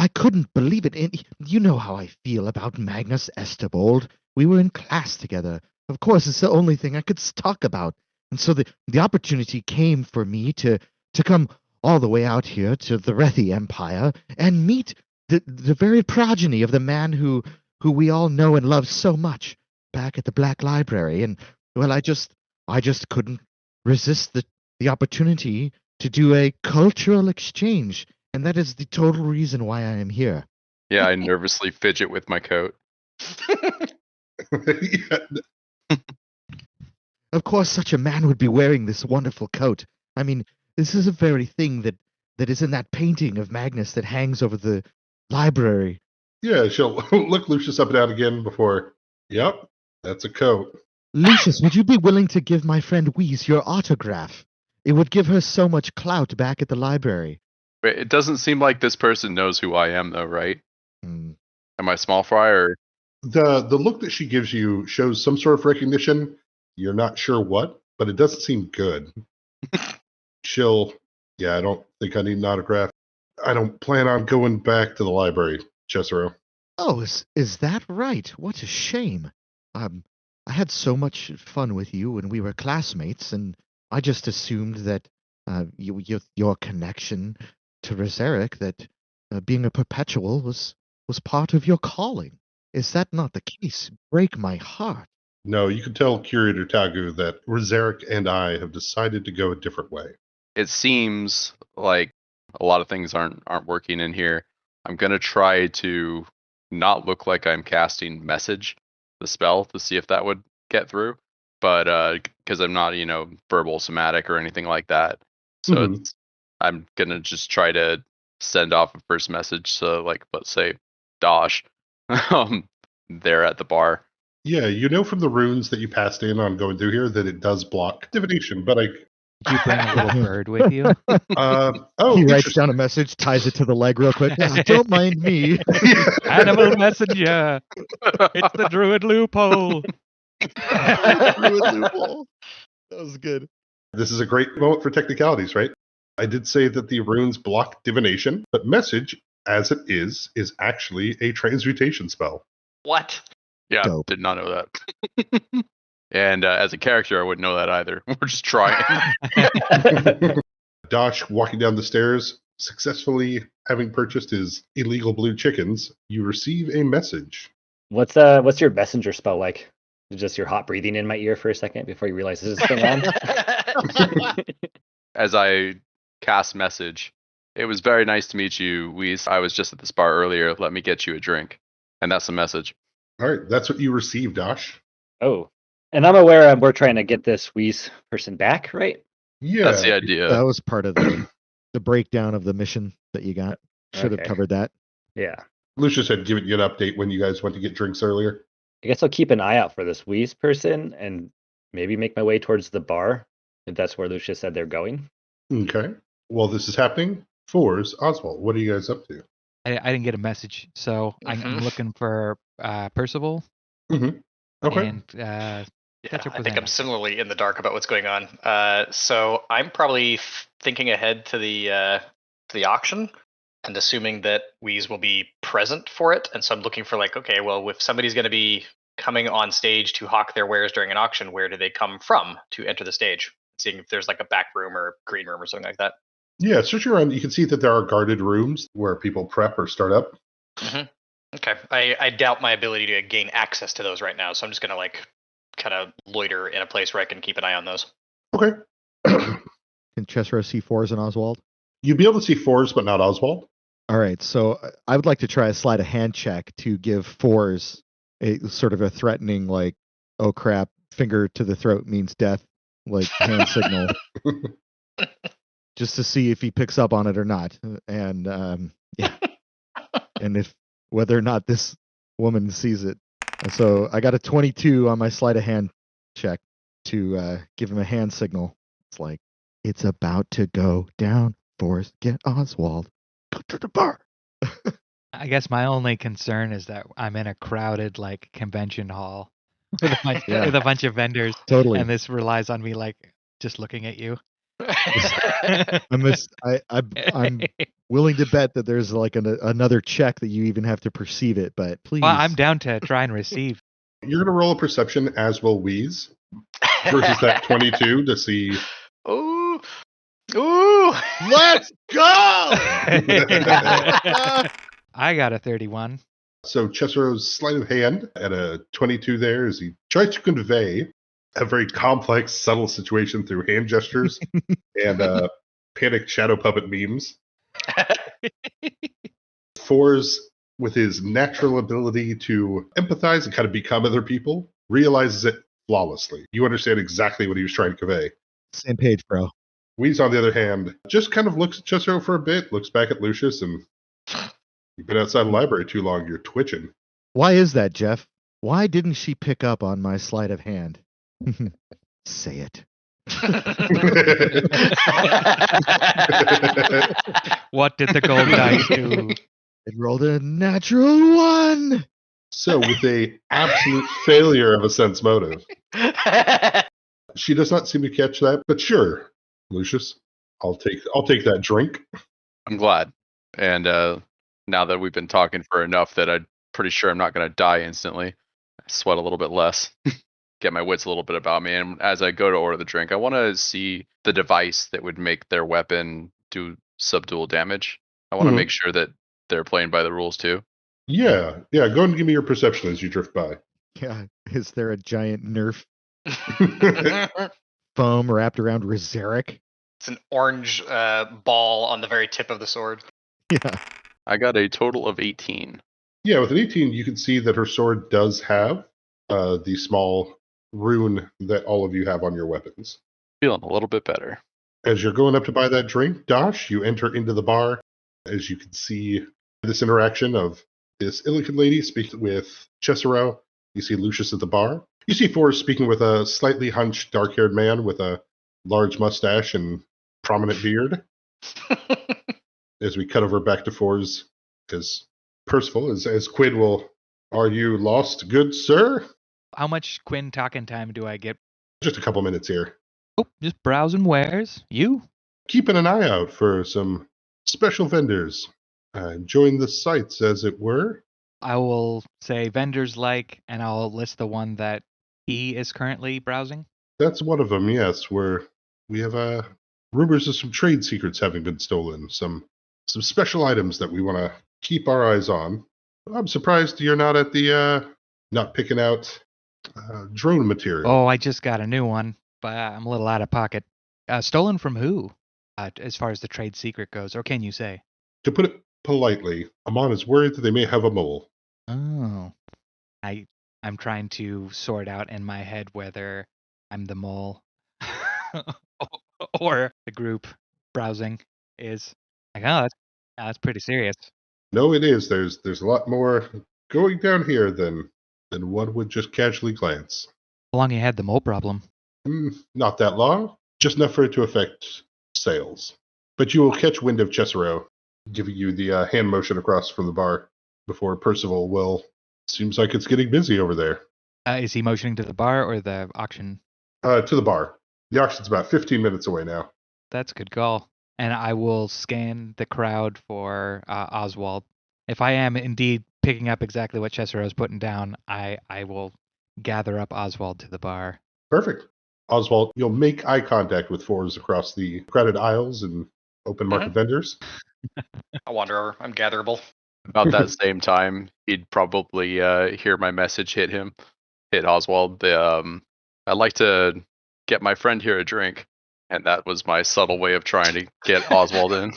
couldn't believe it. And you know how I feel about Magnus Esterbald. We were in class together. Of course, it's the only thing I could talk about. And so the opportunity came for me to come all the way out here to the Rethi Empire and meet the very progeny of the man who we all know and love so much back at the Black Library. And, well, I just couldn't resist the opportunity to do a cultural exchange. And that is the total reason why I am here. Yeah, I nervously fidget with my coat. Yeah. Of course, such a man would be wearing this wonderful coat. I mean, this is a very thing that is in that painting of Magnus that hangs over the library. Yeah, she'll look Lucius up and down again before, yep, that's a coat. Lucius, would you be willing to give my friend Wheeze your autograph? It would give her so much clout back at the library. Wait, it doesn't seem like this person knows who I am, though, right? Hmm. Am I small fry or? The look that she gives you shows some sort of recognition. You're not sure what, but it doesn't seem good. Yeah, I don't think I need an autograph. I don't plan on going back to the library, Cicero. Oh, is that right? What a shame. I had so much fun with you when we were classmates, and I just assumed that your connection to Rezeric, that being a perpetual was part of your calling. Is that not the case? Break my heart. No, you can tell Curator Tagu that Rezeric and I have decided to go a different way. It seems like a lot of things aren't working in here. I'm gonna try to not look like I'm casting message, the spell, to see if that would get through, but because I'm not verbal somatic or anything like that, so I'm gonna just try to send off a first message. So like let's say Dosh, there at the bar. Yeah, from the runes that you passed in on going through here that it does block divination, but Did you bring a little bird with you? He writes down a message, ties it to the leg real quick. Don't mind me. Animal messenger. It's the druid loophole. Druid loophole. That was good. This is a great moment for technicalities, right? I did say that the runes block divination, but message, as it is actually a transmutation spell. What? Yeah, Dope. did not know that. And as a character, I wouldn't know that either. We're just trying. Dosh walking down the stairs, successfully having purchased his illegal blue chickens, you receive a message. What's your messenger spell like? Just your hot breathing in my ear for a second before you realize this is going on? As I cast message, it was very nice to meet you, Weiss. I was just at this bar earlier. Let me get you a drink. And that's the message. All right, that's what you received, Dosh. Oh. And I'm aware we're trying to get this Weiss person back, right? Yeah. That's the idea. That was part of the breakdown of the mission that you got. Should have covered that. Yeah. Lucius had given you an update when you guys went to get drinks earlier. I guess I'll keep an eye out for this Weiss person and maybe make my way towards the bar, if that's where Lucius said they're going. Okay. While this is happening, Fours, Oswald, what are you guys up to? I didn't get a message, so I'm looking for Percival. Mm-hmm. Okay. And yeah, I think I'm similarly in the dark about what's going on. So I'm probably thinking ahead to the auction and assuming that Weiss will be present for it. And so I'm looking for like, okay, well, if somebody's going to be coming on stage to hawk their wares during an auction, where do they come from to enter the stage? Seeing if there's like a back room or green room or something like that. Yeah, searching around, you can see that there are guarded rooms where people prep or start up. Mm-hmm. Okay. I doubt my ability to gain access to those right now, so I'm just going to like kind of loiter in a place where I can keep an eye on those. Okay. Can Chesro see Fours and Oswald? You'd be able to see Fours, but not Oswald. All right, so I would like to try a sleight of hand check to give Fours a sort of a threatening, like, oh crap, finger to the throat means death, like hand signal, just to see if he picks up on it or not, and yeah, and if whether or not this woman sees it. So I got a 22 on my sleight of hand check to give him a hand signal. It's like it's about to go down. Fours, get Oswald. Go to the bar. I guess my only concern is that I'm in a crowded like convention hall with a bunch of vendors. Totally. And this relies on me like just looking at you. I'm willing to bet that there's like another check that you even have to perceive it, but please. Well, I'm down to try and receive. You're going to roll a perception, as will Weiss, versus that 22 to see. Ooh. Ooh. Let's go! I got a 31. So Chesro's sleight of hand at a 22 there as he tries to convey a very complex, subtle situation through hand gestures and panicked shadow puppet memes. Fours, with his natural ability to empathize and kind of become other people, realizes it flawlessly. You understand exactly what he was trying to convey. Same page, bro. Weiss, on the other hand, just kind of looks at Chesro for a bit, looks back at Lucius, and you've been outside the library too long. You're twitching. Why is that, Jeff? Why didn't she pick up on my sleight of hand? Say it. What did the gold dice do? It rolled a natural 1. So, with a absolute failure of a sense motive, she does not seem to catch that. But sure, Lucius, I'll take that drink. I'm glad. And now that we've been talking for enough, that I'm pretty sure I'm not going to die instantly. I sweat a little bit less. Get my wits a little bit about me. And as I go to order the drink, I want to see the device that would make their weapon do subdual damage. I want to make sure that they're playing by the rules too. Yeah. Go ahead and give me your perception as you drift by. Yeah. Is there a giant Nerf foam wrapped around Rizeric? It's an orange ball on the very tip of the sword. Yeah. I got a total of 18. Yeah, with an 18, you can see that her sword does have the small rune that all of you have on your weapons. Feeling a little bit better. As you're going up to buy that drink, Dosh, you enter into the bar. As you can see, this interaction of this Illican lady speaking with Cesaro. You see Lucius at the bar. You see Forrest speaking with a slightly hunched, dark-haired man with a large mustache and prominent beard. As we cut over back to Forrest, as Percival, as Quinn will, "Are you lost, good sir?" How much Quinn talking time do I get? Just a couple minutes here. Oh, just browsing wares. You? Keeping an eye out for some special vendors. Join the sites, as it were. I will say vendors like, and I'll list the one that he is currently browsing. That's one of them, yes, where we have rumors of some trade secrets having been stolen, some special items that we want to keep our eyes on. I'm surprised you're not at the, not picking out drone material. Oh, I just got a new one, but I'm a little out of pocket. Stolen from who? As far as the trade secret goes, or can you say? To put it politely, Amon is worried that they may have a mole. Oh, I'm trying to sort out in my head whether I'm the mole or the group browsing is. Like, oh, that's pretty serious. No, it is. There's a lot more going down here than one would just casually glance. How long you had the mole problem? Not that long, just enough for it to affect sales. But you will catch wind of Cesaro giving you the hand motion across from the bar before Percival will. Seems like it's getting busy over there. Is he motioning to the bar or the auction? To the bar. The auction's about 15 minutes away now. That's a good call. And I will scan the crowd for Oswald. If I am indeed picking up exactly what Cesaro is putting down, I will gather up Oswald to the bar. Perfect. Oswald, you'll make eye contact with Forrest across the crowded aisles and open market vendors. I'll wander over. I'm gatherable. About that same time, he'd probably hear my message hit Oswald. I'd like to get my friend here a drink, and that was my subtle way of trying to get Oswald in.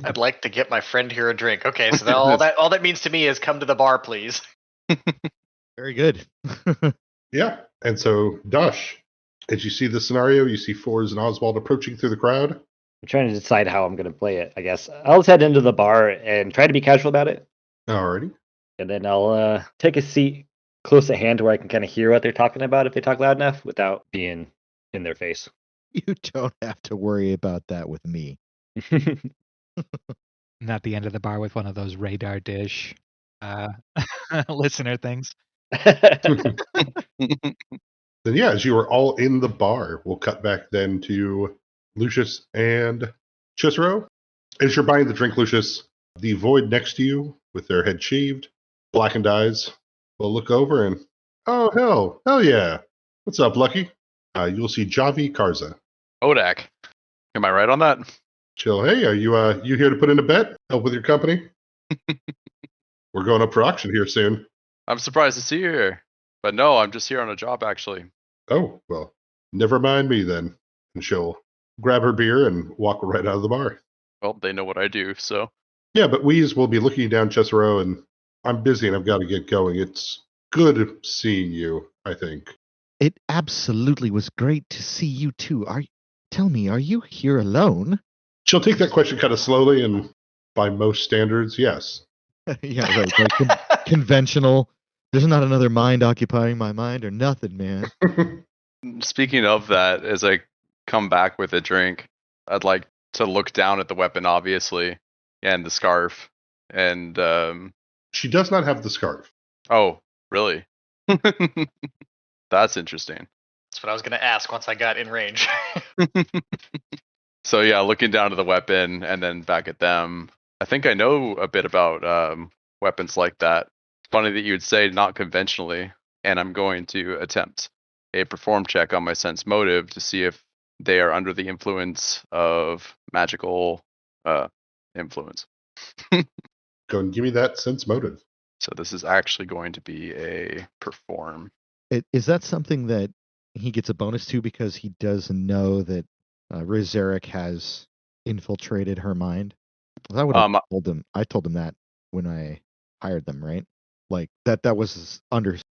I'd like to get my friend here a drink. Okay, so all that means to me is come to the bar, please. Very good. Yeah, and so Dosh, as you see the scenario, you see Forrest and Oswald approaching through the crowd. I'm trying to decide how I'm going to play it, I guess. I'll just head into the bar and try to be casual about it. Alrighty. And then I'll take a seat close at hand where I can kind of hear what they're talking about if they talk loud enough without being in their face. You don't have to worry about that with me. Not the end of the bar with one of those radar dish listener things. Then yeah, as you are all in the bar, we'll cut back then to Lucius and Cesaro. As you're buying the drink, Lucius, the void next to you, with their head shaved, blackened eyes, will look over and, oh, hell yeah. What's up, Lucky? You'll see Javi Karza. Odak. Am I right on that? Chill, hey, are you here to put in a bet? Help with your company? We're going up for auction here soon. I'm surprised to see you here. But no, I'm just here on a job, actually. Oh, well, never mind me then. And she'll grab her beer and walk right out of the bar. Well, they know what I do, so. Yeah, but Wheeze will be looking down Cesaro, and I'm busy and I've got to get going. It's good seeing you, I think. It absolutely was great to see you too. Tell me, are you here alone? She'll take that question kind of slowly, and by most standards, yes. Yeah, right. Like conventional. There's not another mind occupying my mind or nothing, man. Speaking of that, as I come back with a drink, I'd like to look down at the weapon, obviously, and the scarf. And she does not have the scarf. Oh, really? That's interesting. That's what I was going to ask once I got in range. So yeah, looking down at the weapon and then back at them, I think I know a bit about weapons like that. Funny that you would say not conventionally, and I'm going to attempt a perform check on my sense motive to see if they are under the influence of magical influence. Go and give me that sense motive. So this is actually going to be a perform. Is that something that he gets a bonus to because he does know that Rizeric has infiltrated her mind? I would have told him. I told him that when I hired them, right? Like that was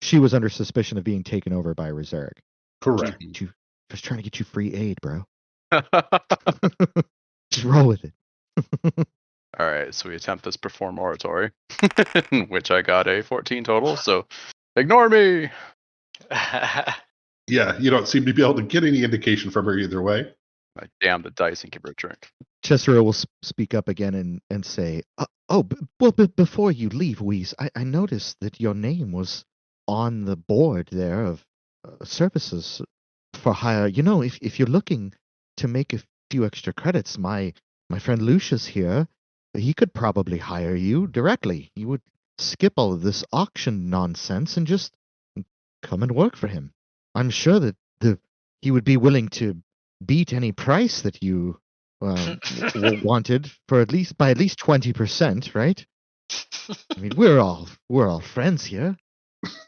she was under suspicion of being taken over by Reserve. Correct. Just trying to get you free aid, bro. Just roll with it. All right, so we attempt this perform oratory, which I got a 14 total. So ignore me. Yeah, you don't seem to be able to get any indication from her either way. I damn the dice and give her a drink. Chesero will speak up again and say, before you leave, Wheeze, I noticed that your name was on the board there of services for hire. You know, if you're looking to make a few extra credits, my friend Lucius here, he could probably hire you directly. You would skip all of this auction nonsense and just come and work for him. I'm sure that he would be willing to beat any price that you wanted for at least 20%, right? I mean, we're all friends here.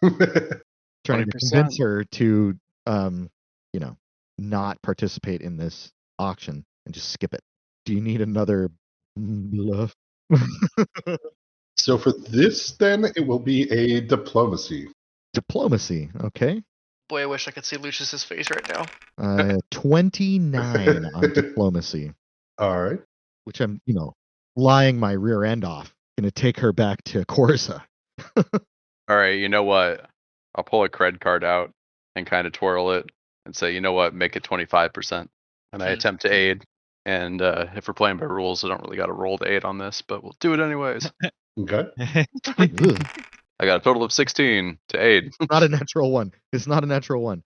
Trying to 20%. convince her to, not participate in this auction and just skip it. Do you need another bluff? So for this, then, it will be a diplomacy. Diplomacy, okay. Boy, I wish I could see Lucius's face right now. 29 on diplomacy, All right. which I'm, lying my rear end off. Gonna take her back to Corsa. All right, you know what? I'll pull a cred card out and kind of twirl it and say, you know what? Make it 25%. And I attempt to aid. And if we're playing by rules, I don't really got to roll to aid on this, but we'll do it anyways. Okay. Ugh, I got a total of 16 to aid. not a natural one. It's not a natural one.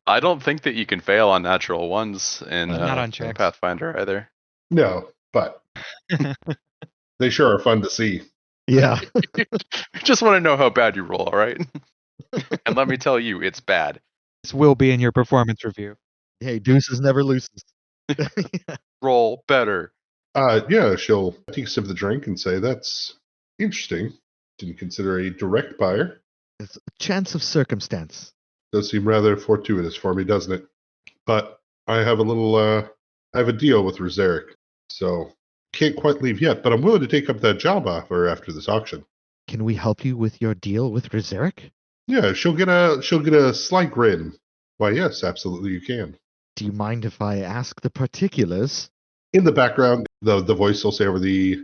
I don't think that you can fail on natural ones in Not on checks. Pathfinder either. No, but they sure are fun to see. Yeah. Just want to know how bad you roll, all right? And let me tell you, it's bad. This will be in your performance review. Hey, deuces never loses. Roll better. Yeah, she'll take a sip of the drink and say, that's interesting. Didn't consider a direct buyer. It's a chance of circumstance. Does seem rather fortuitous for me, doesn't it? But I have a deal with Rezeric, so can't quite leave yet, but I'm willing to take up that job offer after this auction. Can we help you with your deal with Rezeric? Yeah, she'll get a slight grin. Why, yes, absolutely you can. Do you mind if I ask the particulars? In the background, the voice will say over the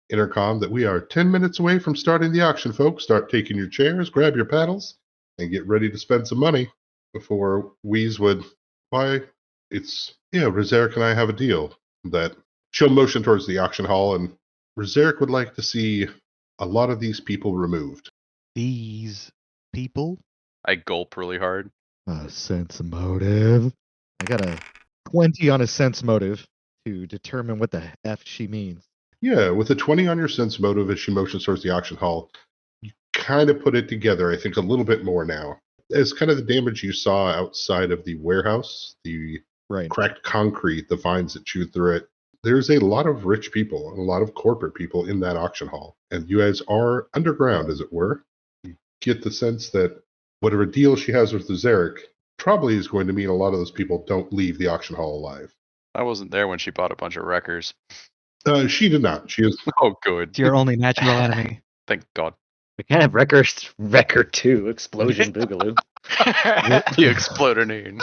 intercom that we are 10 minutes away from starting the auction, folks. Start taking your chairs, grab your paddles, and get ready to spend some money. Before Wheeze would, Rezeric and I have a deal that she'll motion towards the auction hall, and Rezeric would like to see a lot of these people removed. These people? I gulp really hard. A sense motive. I got a 20 on a sense motive to determine what the F she means. Yeah, with a 20 on your sense motive as she motions towards the auction hall, you kind of put it together, I think, a little bit more now. As kind of the damage you saw outside of the warehouse, the cracked concrete, the vines that chewed through it, there's a lot of rich people, a lot of corporate people in that auction hall. And you guys are underground, as it were. You get the sense that whatever deal she has with the Zarek probably is going to mean a lot of those people don't leave the auction hall alive. I wasn't there when she bought a bunch of wreckers. She did not. She is. Oh, good. It's your only natural enemy. Thank God. We can't have Wrecker 2, Explosion Boogaloo. The exploder name.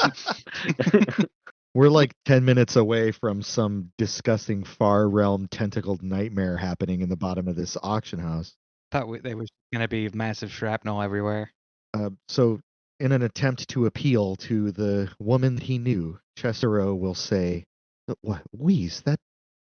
We're like 10 minutes away from some disgusting far realm tentacled nightmare happening in the bottom of this auction house. Thought there was going to be massive shrapnel everywhere. So, in an attempt to appeal to the woman he knew, Chesero will say, "What, Wheeze? That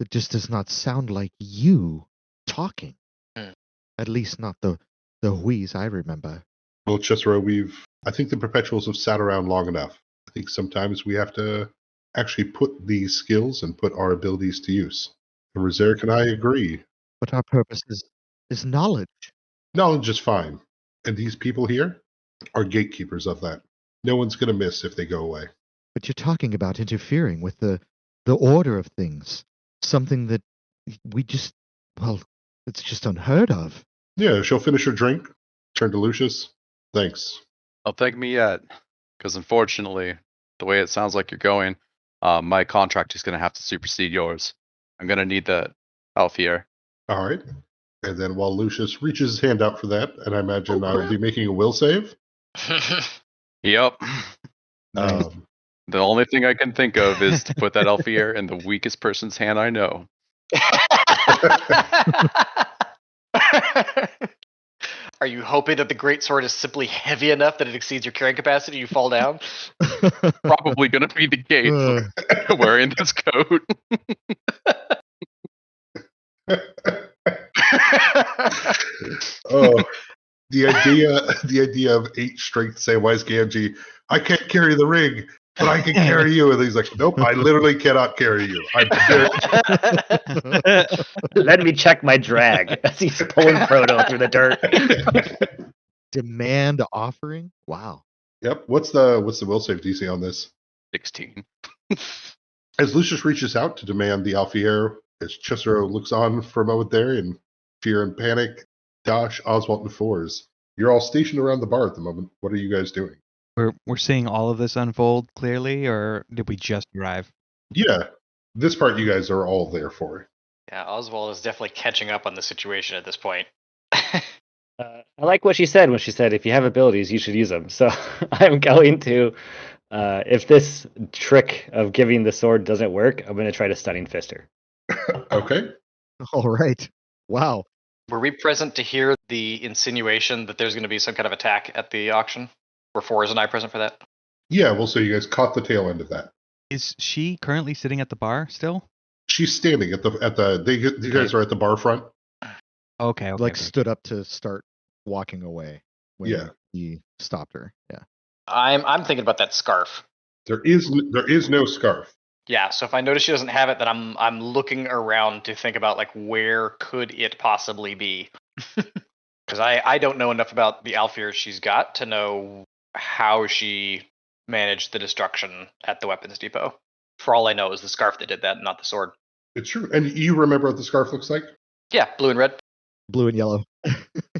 just does not sound like you talking. At least not the Wheeze I remember." Well, Chesero, I think the Perpetuals have sat around long enough. I think sometimes we have to actually put these skills and put our abilities to use. And Rezeric and I agree. But our purpose is knowledge. Knowledge is fine. And these people here are gatekeepers of that. No one's going to miss if they go away. But you're talking about interfering with the order of things. Something that it's just unheard of. Yeah, she'll finish her drink, turn to Lucius. Thanks. Don't thank me yet, because unfortunately, the way it sounds like you're going, my contract is going to have to supersede yours. I'm going to need that Alfier. All right. And then while Lucius reaches his hand out for that, and I imagine I'll be making a will save. Yep. Nice. The only thing I can think of is to put that Alfier in the weakest person's hand I know. Are you hoping that the great sword is simply heavy enough that it exceeds your carrying capacity? You fall down. Probably going to be the case wearing this coat. Oh, the idea of 8 strength Samwise Gamgee. I can't carry the ring, but I can carry you. And he's like, nope, I literally cannot carry you. Let me check my drag as he's pulling Frodo through the dirt. Demand offering? Wow. Yep. What's the will save DC on this? 16. As Lucius reaches out to demand the Alfier, as Cicero looks on for a moment there in fear and panic, Dosh, Oswald, and Fours, you're all stationed around the bar at the moment. What are you guys doing? We're seeing all of this unfold clearly, or did we just arrive? Yeah, this part you guys are all there for. Yeah, Oswald is definitely catching up on the situation at this point. I like what she said when she said, if you have abilities, you should use them. So I'm going to, if this trick of giving the sword doesn't work, I'm going to try to stunning fist her. Okay. All right. Wow. Were we present to hear the insinuation that there's going to be some kind of attack at the auction? Were Fours and I present for that? Yeah, well, so you guys caught the tail end of that. Is she currently sitting at the bar still? She's standing at the. You guys are at the bar front. Okay. Like stood up to start walking away when he stopped her. Yeah. I'm thinking about that scarf. There is no scarf. Yeah, so if I notice she doesn't have it, then I'm looking around to think about like where could it possibly be? Because I don't know enough about the Alfiers she's got to know how she managed the destruction at the weapons depot. For all I know, it was the scarf that did that, not the sword. It's true. And you remember what the scarf looks like? Yeah, blue and red. Blue and yellow.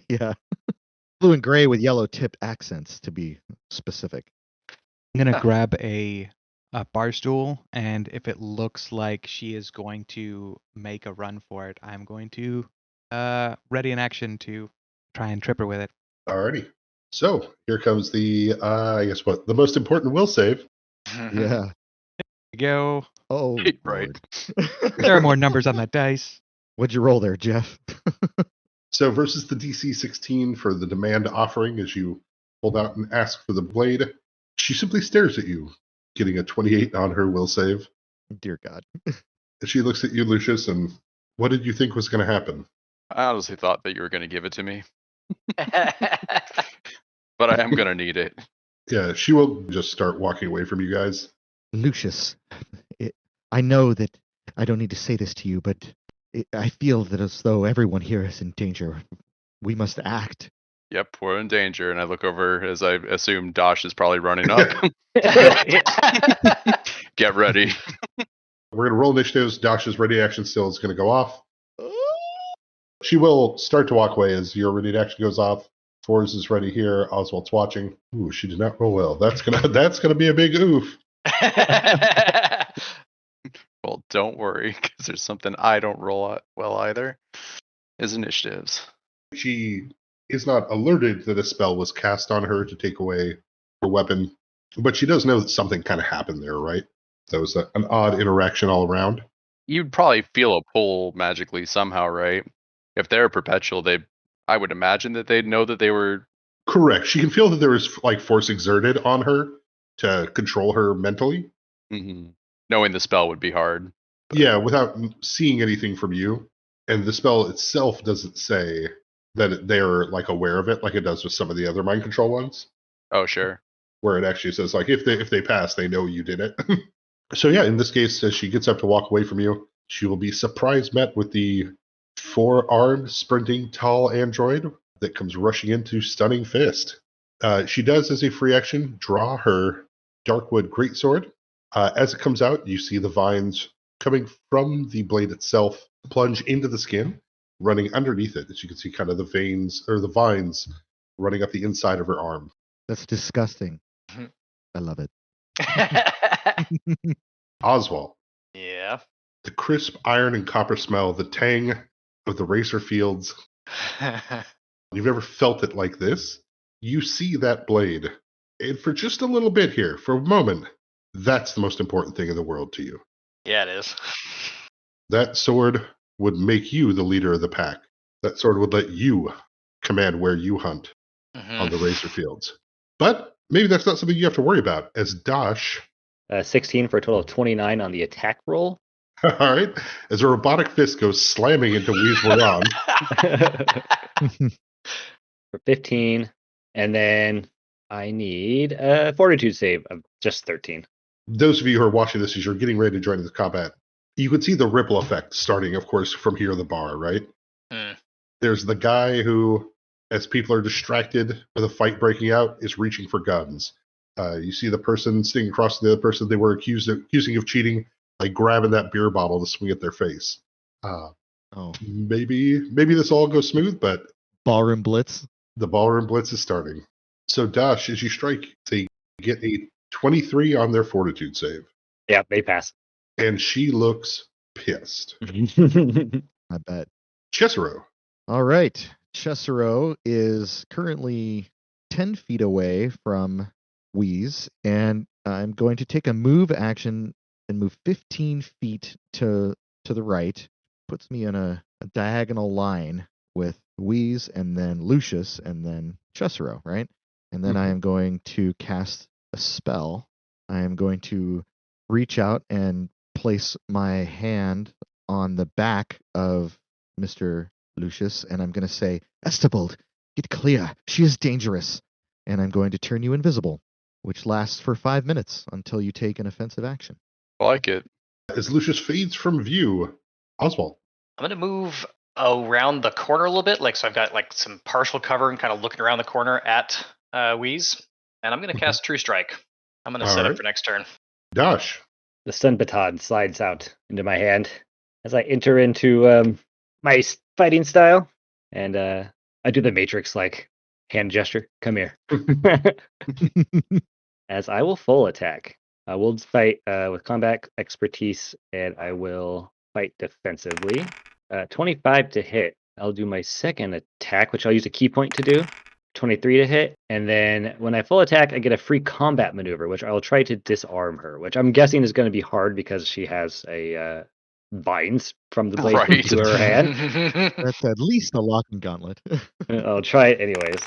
Yeah. Blue and gray with yellow tipped accents, to be specific. I'm gonna grab a bar stool, and if it looks like she is going to make a run for it, I'm going to ready in action to try and trip her with it. Alrighty. So here comes the the most important will save. Yeah. Go. Oh, Right. There are more numbers on that dice. What'd you roll there, Jeff? So versus the DC 16 for the demand offering, as you hold out and ask for the blade, she simply stares at you, getting a 28 on her will save. Dear God. And she looks at you, Lucius, and what did you think was going to happen? I honestly thought that you were going to give it to me, but I am going to need it. Yeah, she will just start walking away from you guys. Lucius, I know that I don't need to say this to you, but I feel that as though everyone here is in danger. We must act. Yep, we're in danger, and I look over as I assume Dosh is probably running up. Get ready. We're going to roll initiatives. Dash's ready action still is going to go off. She will start to walk away as your ready action goes off. Fours is ready here. Oswald's watching. Ooh, she did not roll well. That's gonna be a big oof. Well, don't worry, because there's something I don't roll well either. Is initiatives. She is not alerted that a spell was cast on her to take away her weapon, but she does know that something kind of happened there, right? That was an odd interaction all around. You'd probably feel a pull magically somehow, right? If they're perpetual, I would imagine that they'd know that they were... Correct. She can feel that there was like force exerted on her to control her mentally. Mm-hmm. Knowing the spell would be hard. But... yeah, without seeing anything from you. And the spell itself doesn't say that they're like aware of it like it does with some of the other mind control ones. Oh, sure. Where it actually says like if they pass, they know you did it. So yeah, in this case, as she gets up to walk away from you, she will be surprise met with the 4-armed, sprinting, tall android that comes rushing into Stunning Fist. She does, as a free action, draw her Darkwood Greatsword. As it comes out, you see the vines coming from the blade itself plunge into the skin, running underneath it. As you can see, kind of the veins or the vines running up the inside of her arm. That's disgusting. I love it. Oswald. Yeah. The crisp iron and copper smell, the tang of the racer fields You've ever felt it like this? You see that blade. And for just a little bit here, for a moment, that's the most important thing in the world to you. Yeah, it is. That sword would make you the leader of the pack. That sword would let you command where you hunt on the razor fields. But maybe that's not something you have to worry about, as Dosh, 16 for a total of 29 on the attack roll. all right, as a robotic fist goes slamming into Wee's Moran. For 15. And then I need a fortitude save of just 13. Those of you who are watching this as you're getting ready to join the combat, you can see the ripple effect starting, of course, from here in the bar, right? There's the guy who, as people are distracted with a fight breaking out, is reaching for guns. You see the person sitting across from the other person they were accusing of cheating, like grabbing that beer bottle to swing at their face. Maybe this all goes smooth, but Ballroom Blitz. The Ballroom Blitz is starting. So, Dash, as you strike, they get a 23 on their fortitude save. Yeah, they pass. And she looks pissed. I bet. Cesaro. All right. Cesaro is currently 10 feet away from Wheeze, and I'm going to take a move action and move 15 feet to the right. Puts me in a diagonal line with Wheeze and then Lucius and then Cesaro, right? And then I am going to cast a spell. I am going to reach out and place my hand on the back of Mr. Lucius, and I'm going to say, Estebald, get clear. She is dangerous. And I'm going to turn you invisible, which lasts for 5 minutes until you take an offensive action. I like it. As Lucius fades from view, Oswald. I'm going to move around the corner a little bit, so I've got some partial cover and kind of looking around the corner at Wheeze, and I'm going to cast True Strike. I'm going to set up for next turn. Dash. The stun baton slides out into my hand as I enter into my fighting style, and I do the Matrix hand gesture. Come here. As I will full attack. I will fight with combat expertise, and I will fight defensively. 25 to hit. I'll do my second attack, which I'll use a key point to do. 23 to hit. And then when I full attack, I get a free combat maneuver, which I will try to disarm her, which I'm guessing is going to be hard because she has a vines from the blade into her hand. That's at least a locking gauntlet. I'll try it anyways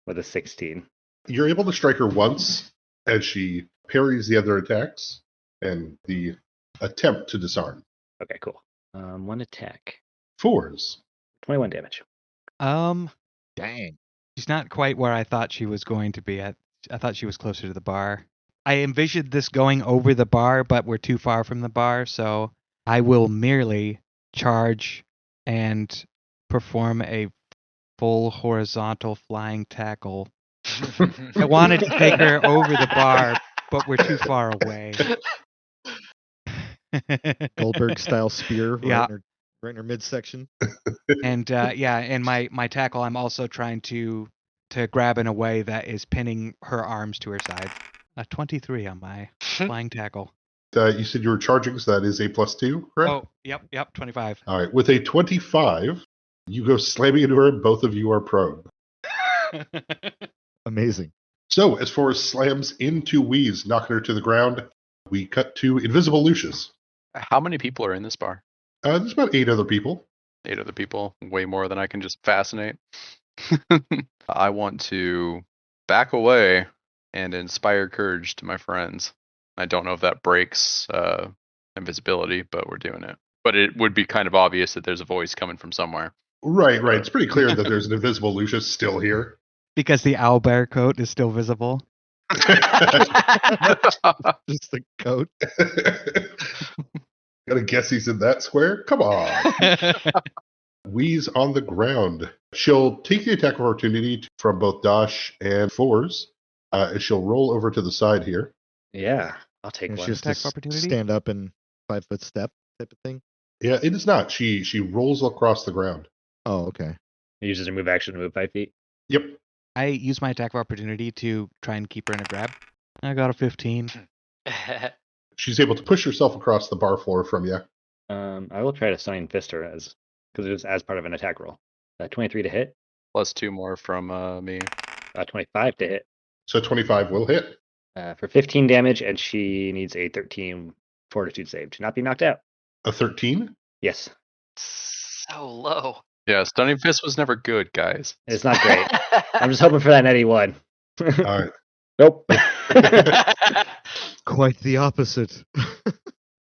with a 16. You're able to strike her once as she parries the other attacks and the attempt to disarm. Okay, cool. One attack. 4s. 21 damage. Dang. She's not quite where I thought she was going to be. I thought she was closer to the bar. I envisioned this going over the bar, but we're too far from the bar, so I will merely charge and perform a full horizontal flying tackle. I wanted to take her over the bar, but we're too far away. Goldberg style spear Yeah. right in her midsection. And and my tackle, I'm also trying to grab in a way that is pinning her arms to her side. A 23 on my flying tackle. You said you were charging, so that is a +2, correct? Oh, yep, 25. All right, with a 25, you go slamming into her, and both of you are prone. Amazing. So, as far as slams into Wheeze, knocking her to the ground, we cut to Invisible Lucius. How many people are in this bar? There's about 8 other people. 8 other people, way more than I can just fascinate. I want to back away and inspire courage to my friends. I don't know if that breaks invisibility, but we're doing it. But it would be kind of obvious that there's a voice coming from somewhere. Right. It's pretty clear that there's an Invisible Lucius still here. Because the owlbear coat is still visible. Just the coat. Gotta guess he's in that square? Come on. Wheeze on the ground. She'll take the attack of opportunity from both Dash and Fours. As she'll roll over to the side here. Yeah, I'll take And one. she has Attack to opportunity? stand up in 5-foot step type of thing. Yeah, it is not. She rolls across the ground. Oh, okay. It uses her move action to move 5 feet. Yep. I use my attack of opportunity to try and keep her in a grab. I got a 15. She's able to push herself across the bar floor from you. I will try to Sonic Fist her because it was as part of an attack roll. 23 to hit. Plus 2 more from me. 25 to hit. So 25 will hit. For 15 damage, and she needs a 13 fortitude save to not be knocked out. A 13? Yes. So low. Yeah, Stunning Fist was never good, guys. It's not great. I'm just hoping for that natty one. All right. Nope. Quite the opposite.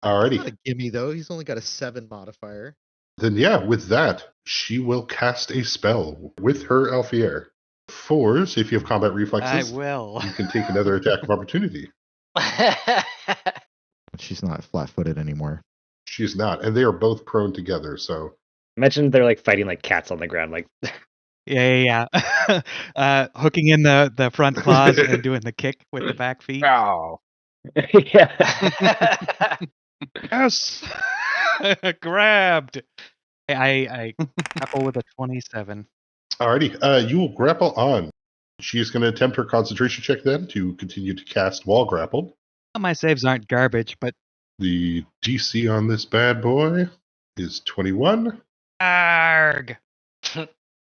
Alrighty. Not a gimme though. He's only got a 7 modifier. Then yeah, with that, she will cast a spell with her Alfier. 4s, if you have combat I reflexes, will. you can take another attack of opportunity. But she's not flat-footed anymore. She's not, and they are both prone together, so Imagine they're like fighting like cats on the ground. Like, Yeah. Hooking in the front claws and doing the kick with the back feet. Ow. yeah. Yes, grabbed. I grapple with a 27. alrighty. You will grapple on. She is going to attempt her concentration check then to continue to cast while grappled. My saves aren't garbage, but The DC on this bad boy is 21. arg.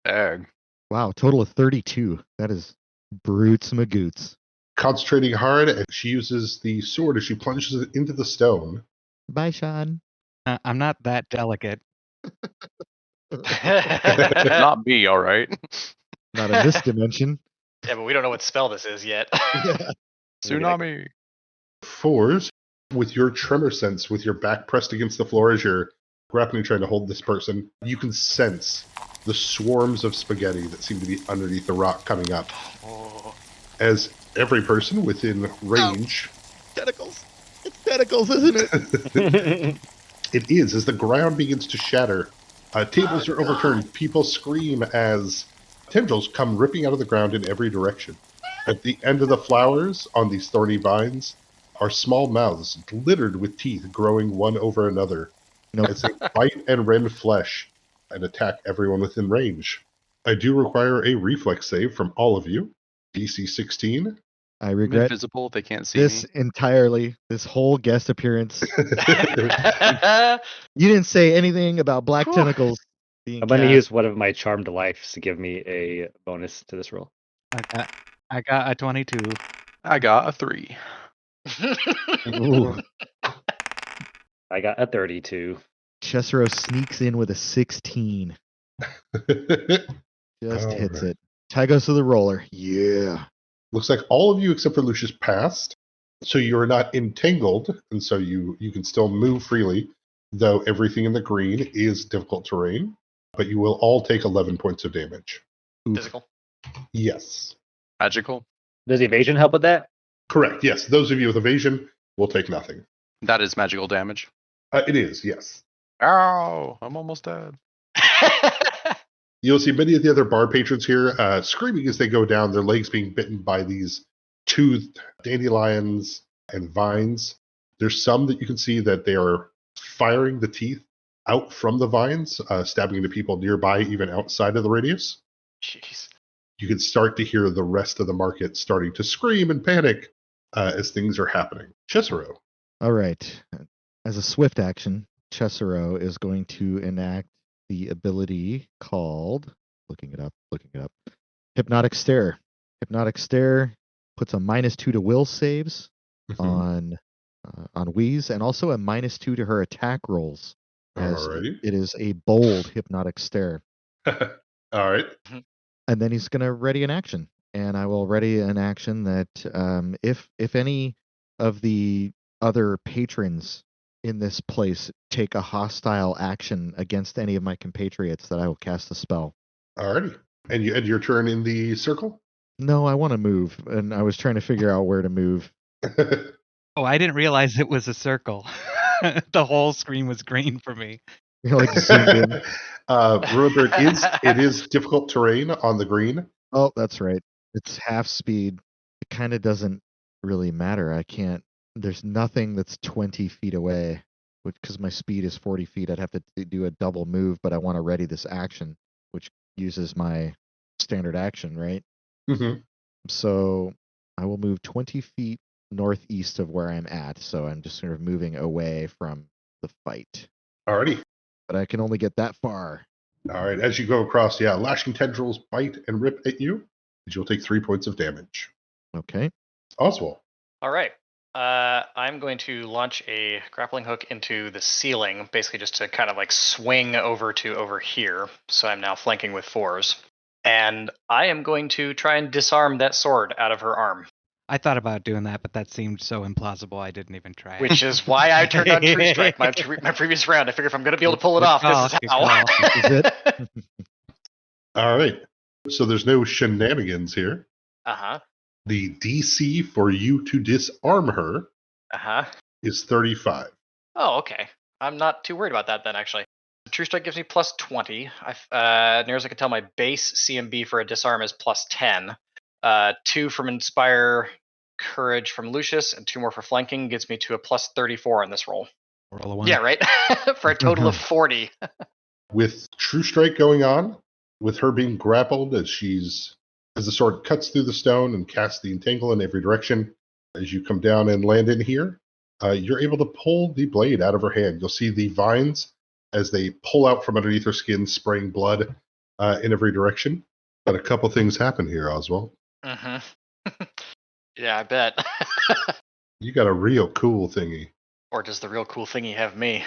Egg. Wow, total of 32. That is brutes magoots. Concentrating hard, and she uses the sword as she plunges it into the stone. Bye, Sean. I'm not that delicate. Not me, all right. Not in this dimension. Yeah, but we don't know what spell this is yet. Tsunami. 4s, with your tremor sense, with your back pressed against the floor as you're grappling trying to hold this person, you can sense the swarms of spaghetti that seem to be underneath the rock coming up. Oh. As every person within range... Tentacles. It's tentacles, isn't it? It is, as the ground begins to shatter. Tables are overturned. People scream as tendrils come ripping out of the ground in every direction. At the end of the flowers on these thorny vines are small mouths littered with teeth growing one over another as they bite and rend flesh and attack everyone within range. I do require a reflex save from all of you. DC 16. I I'm regret invisible. They can't see this me. entirely. This whole guest appearance. You didn't say anything about black tentacles being I'm going to cast. use one of my charmed lives to give me a bonus to this roll. I got a 22. I got a 3. Ooh. I got a 32. Chesero sneaks in with a 16. Just All hits right. it. Tie goes to the roller. Yeah. Looks like all of you except for Lucius passed. So you're not entangled, and so you can still move freely, though everything in the green is difficult terrain. But you will all take 11 points of damage. Oof. Physical. Yes. Magical. Does evasion help with that? Correct. Yes. Those of you with evasion will take nothing. That is magical damage. It is, yes. Ow! I'm almost dead. You'll see many of the other bar patrons here screaming as they go down, their legs being bitten by these toothed dandelions and vines. There's some that you can see that they are firing the teeth out from the vines, stabbing into people nearby, even outside of the radius. Jeez. You can start to hear the rest of the market starting to scream and panic as things are happening. Chesero. All right. As a swift action, Chesero is going to enact the ability called, looking it up, Hypnotic Stare. Hypnotic Stare puts a -2 to will saves on Wheeze, and also a -2 to her attack rolls. As Alrighty. it is a bold Hypnotic Stare. All right. And then he's going to ready an action. And I will ready an action that if any of the other patrons in this place take a hostile action against any of my compatriots, that I will cast a spell. Alrighty. And you end your turn in the circle? No, I want to move, and I was trying to figure out where to move. Oh, I didn't realize it was a circle. The whole screen was green for me. You're like zoomed in. Remember, it is difficult terrain on the green. Oh, that's right. It's half speed. It kind of doesn't really matter. I can't. There's nothing that's 20 feet away, because my speed is 40 feet. I'd have to do a double move, but I want to ready this action, which uses my standard action, right? Mm-hmm. So I will move 20 feet northeast of where I'm at. So I'm just sort of moving away from the fight. Alrighty. But I can only get that far. All right, as you go across, lashing tendrils bite and rip at you, and you'll take 3 points of damage. Okay. Oswald. All right. I'm going to launch a grappling hook into the ceiling, basically just to kind of like swing over to over here. So I'm now flanking with 4s. And I am going to try and disarm that sword out of her arm. I thought about doing that, but that seemed so implausible I didn't even try it. Which is why I turned on True Strike my previous round. I figure if I'm going to be able to pull it off, this is Good how. call. This is it. All right. So there's no shenanigans here. Uh-huh. The DC for you to disarm her Uh-huh. is 35. Oh, okay. I'm not too worried about that then, actually. True Strike gives me plus 20. Near as I can tell, my base CMB for a disarm is plus 10. 2 from Inspire Courage from Lucius, and 2 more for flanking gets me to a plus 34 on this roll. Roll a 1. Yeah, right? For a total of 40. With True Strike going on, with her being grappled as the sword cuts through the stone and casts the entangle in every direction, as you come down and land in here, you're able to pull the blade out of her hand. You'll see the vines as they pull out from underneath her skin, spraying blood in every direction. But a couple things happen here, Oswald. Mm-hmm. Yeah, I bet. You got a real cool thingy. Or does the real cool thingy have me?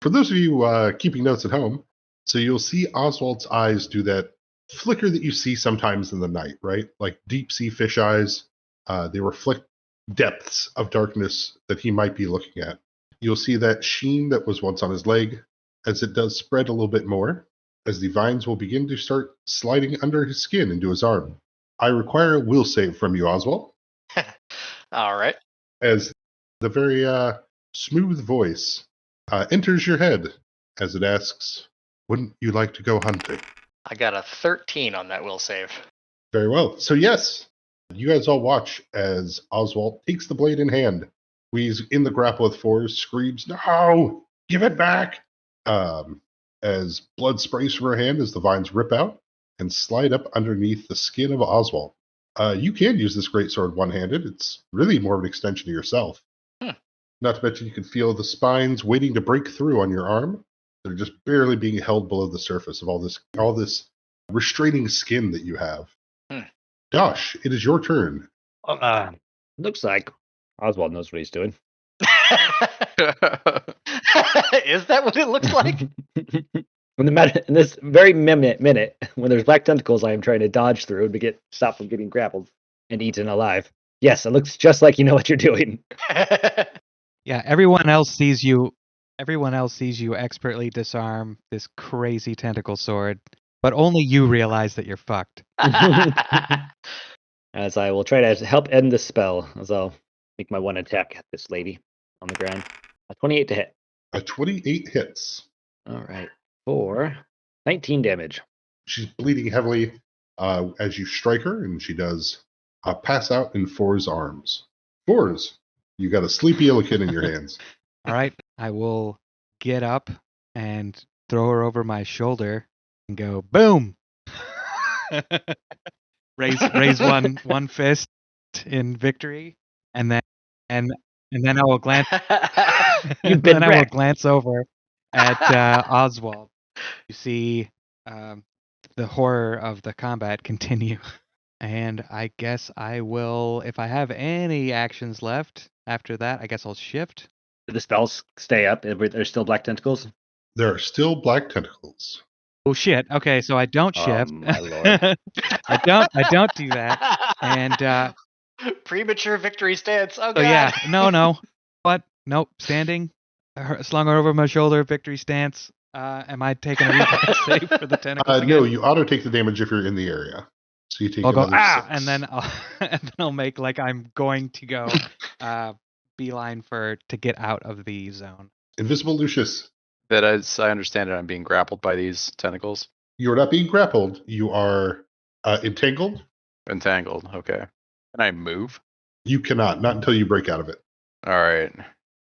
For those of you keeping notes at home, so you'll see Oswald's eyes do that flicker that you see sometimes in the night, right? Like deep sea fish eyes. They reflect depths of darkness that he might be looking at. You'll see that sheen that was once on his leg as it does spread a little bit more, as the vines will begin to start sliding under his skin into his arm. I require a will save from you, Oswald. All right. As the very smooth voice enters your head as it asks, wouldn't you like to go hunting? I got a 13 on that will save. Very well. So yes, you guys all watch as Oswald takes the blade in hand. He's in the grapple with 4s, screams, "No! Give it back!" As blood sprays from her hand as the vines rip out and slide up underneath the skin of Oswald. You can use this greatsword one-handed. It's really more of an extension of yourself. Not to mention you can feel the spines waiting to break through on your arm. They're just barely being held below the surface of all this restraining skin that you have. Josh, it is your turn. Looks like Oswald knows what he's doing. Is that what it looks like? In this very minute, when there's black tentacles I am trying to dodge through to stop from getting grappled and eaten alive. Yes, it looks just like you know what you're doing. Yeah, everyone else sees you expertly disarm this crazy tentacle sword, but only you realize that you're fucked. As I will try to help end the spell, as I'll make my one attack at this lady on the ground. A 28 to hit. A 28 hits. All right. For 19 damage. She's bleeding heavily as you strike her, and she does pass out in 4's arms. 4's, you got a sleepy little kid in your hands. All right, I will get up and throw her over my shoulder and go boom. raise one fist in victory, and then I will glance. I will glance over at Oswald. You see the horror of the combat continue, and I guess I will, if I have any actions left after that, I guess I'll shift. Do the spells stay up? There's still black tentacles? There are still black tentacles. Oh shit! Okay, so I don't shift. My lord. I don't do that. And premature victory stance. Oh god. So yeah, no. What? Nope. Standing, slung her over my shoulder, victory stance. Am I taking a reflex save for the tentacles again? No, you auto take the damage if you're in the area. So you take. I'll go 6. and then I'll make like I'm going to go beeline to get out of the zone. Invisible Lucius. That as I understand it, I'm being grappled by these tentacles. You are not being grappled. You are entangled. Entangled. Okay. Can I move? You cannot. Not until you break out of it. All right.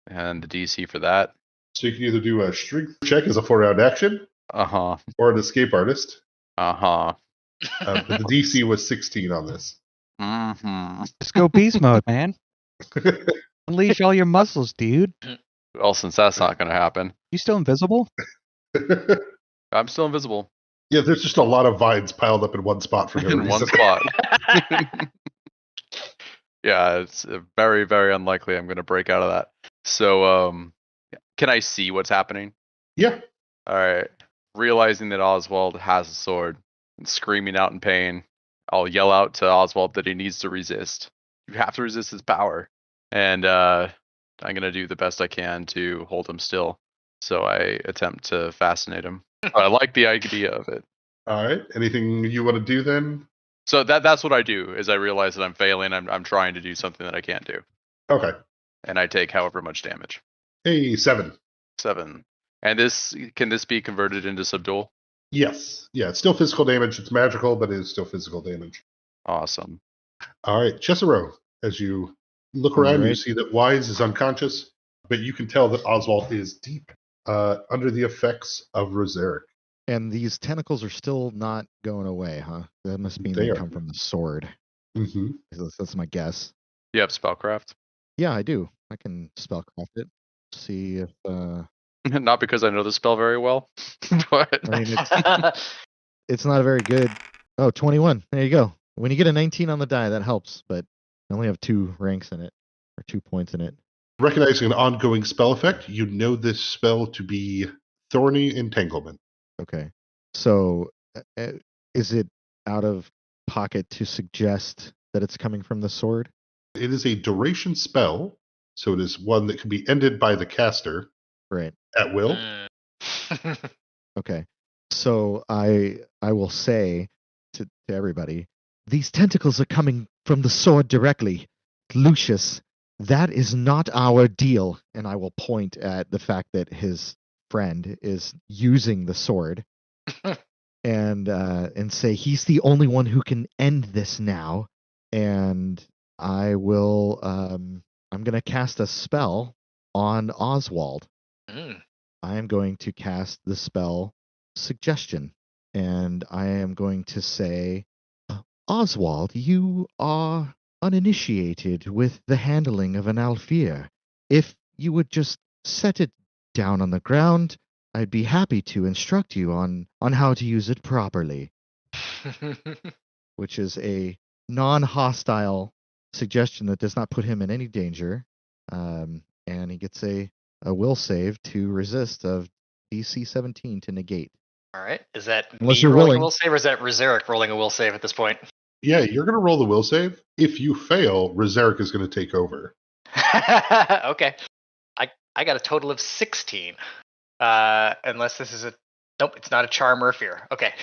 And the DC for that? So you can either do a strength check as a 4-round action. Uh-huh. Or an escape artist. Uh-huh. But the DC was 16 on this. Mm-hmm. Just go beast mode, man. Unleash all your muscles, dude. Well, since that's not going to happen. You still invisible? I'm still invisible. Yeah, there's just a lot of vines piled up in one spot for no in reason. one spot. Yeah, it's very, very unlikely I'm going to break out of that. So, can I see what's happening? Yeah. All right. Realizing that Oswald has a sword and screaming out in pain, I'll yell out to Oswald that he needs to resist. You have to resist his power. And I'm going to do the best I can to hold him still. So I attempt to fascinate him. I like the idea of it. All right. Anything you want to do then? So that's what I do, is I realize that I'm failing. I'm trying to do something that I can't do. Okay. And I take however much damage. Hey, 7. 7. And can this be converted into subdual? Yes. Yeah, it's still physical damage. It's magical, but it is still physical damage. Awesome. All right, Cesaro, as you look around, you see that Wise is unconscious, but you can tell that Oswald is deep under the effects of Roseric. And these tentacles are still not going away, huh? That must mean they come from the sword. Mm-hmm. That's my guess. You have spellcraft? Yeah, I do. I can spellcraft it. See if... Not because I know the spell very well, but I mean, it's not a very good... Oh, 21. There you go. When you get a 19 on the die, that helps, but I only have 2 ranks in it, or 2 points in it. Recognizing an ongoing spell effect, you know this spell to be Thorny Entanglement. Okay. So, is it out of pocket to suggest that it's coming from the sword? It is a duration spell, so it is one that can be ended by the caster Right. at will. Okay. So I will say to everybody, these tentacles are coming from the sword directly. Lucius, that is not our deal. And I will point at the fact that his friend is using the sword and say he's the only one who can end this now. And I will I'm gonna cast a spell on Oswald. I am going to cast the spell Suggestion, and I am going to say, Oswald, you are uninitiated with the handling of an Alfear. If you would just set it down on the ground, I'd be happy to instruct you on how to use it properly. Which is a non-hostile suggestion that does not put him in any danger. And he gets a will save to resist of DC 17 to negate. All right. Is that Unless me you're rolling willing. a will save, or is that Roseric rolling a will save at this point? Yeah, you're going to roll the will save. If you fail, Roseric is going to take over. Okay. I got a total of 16. Unless this is nope, it's not a charm or a fear. Okay.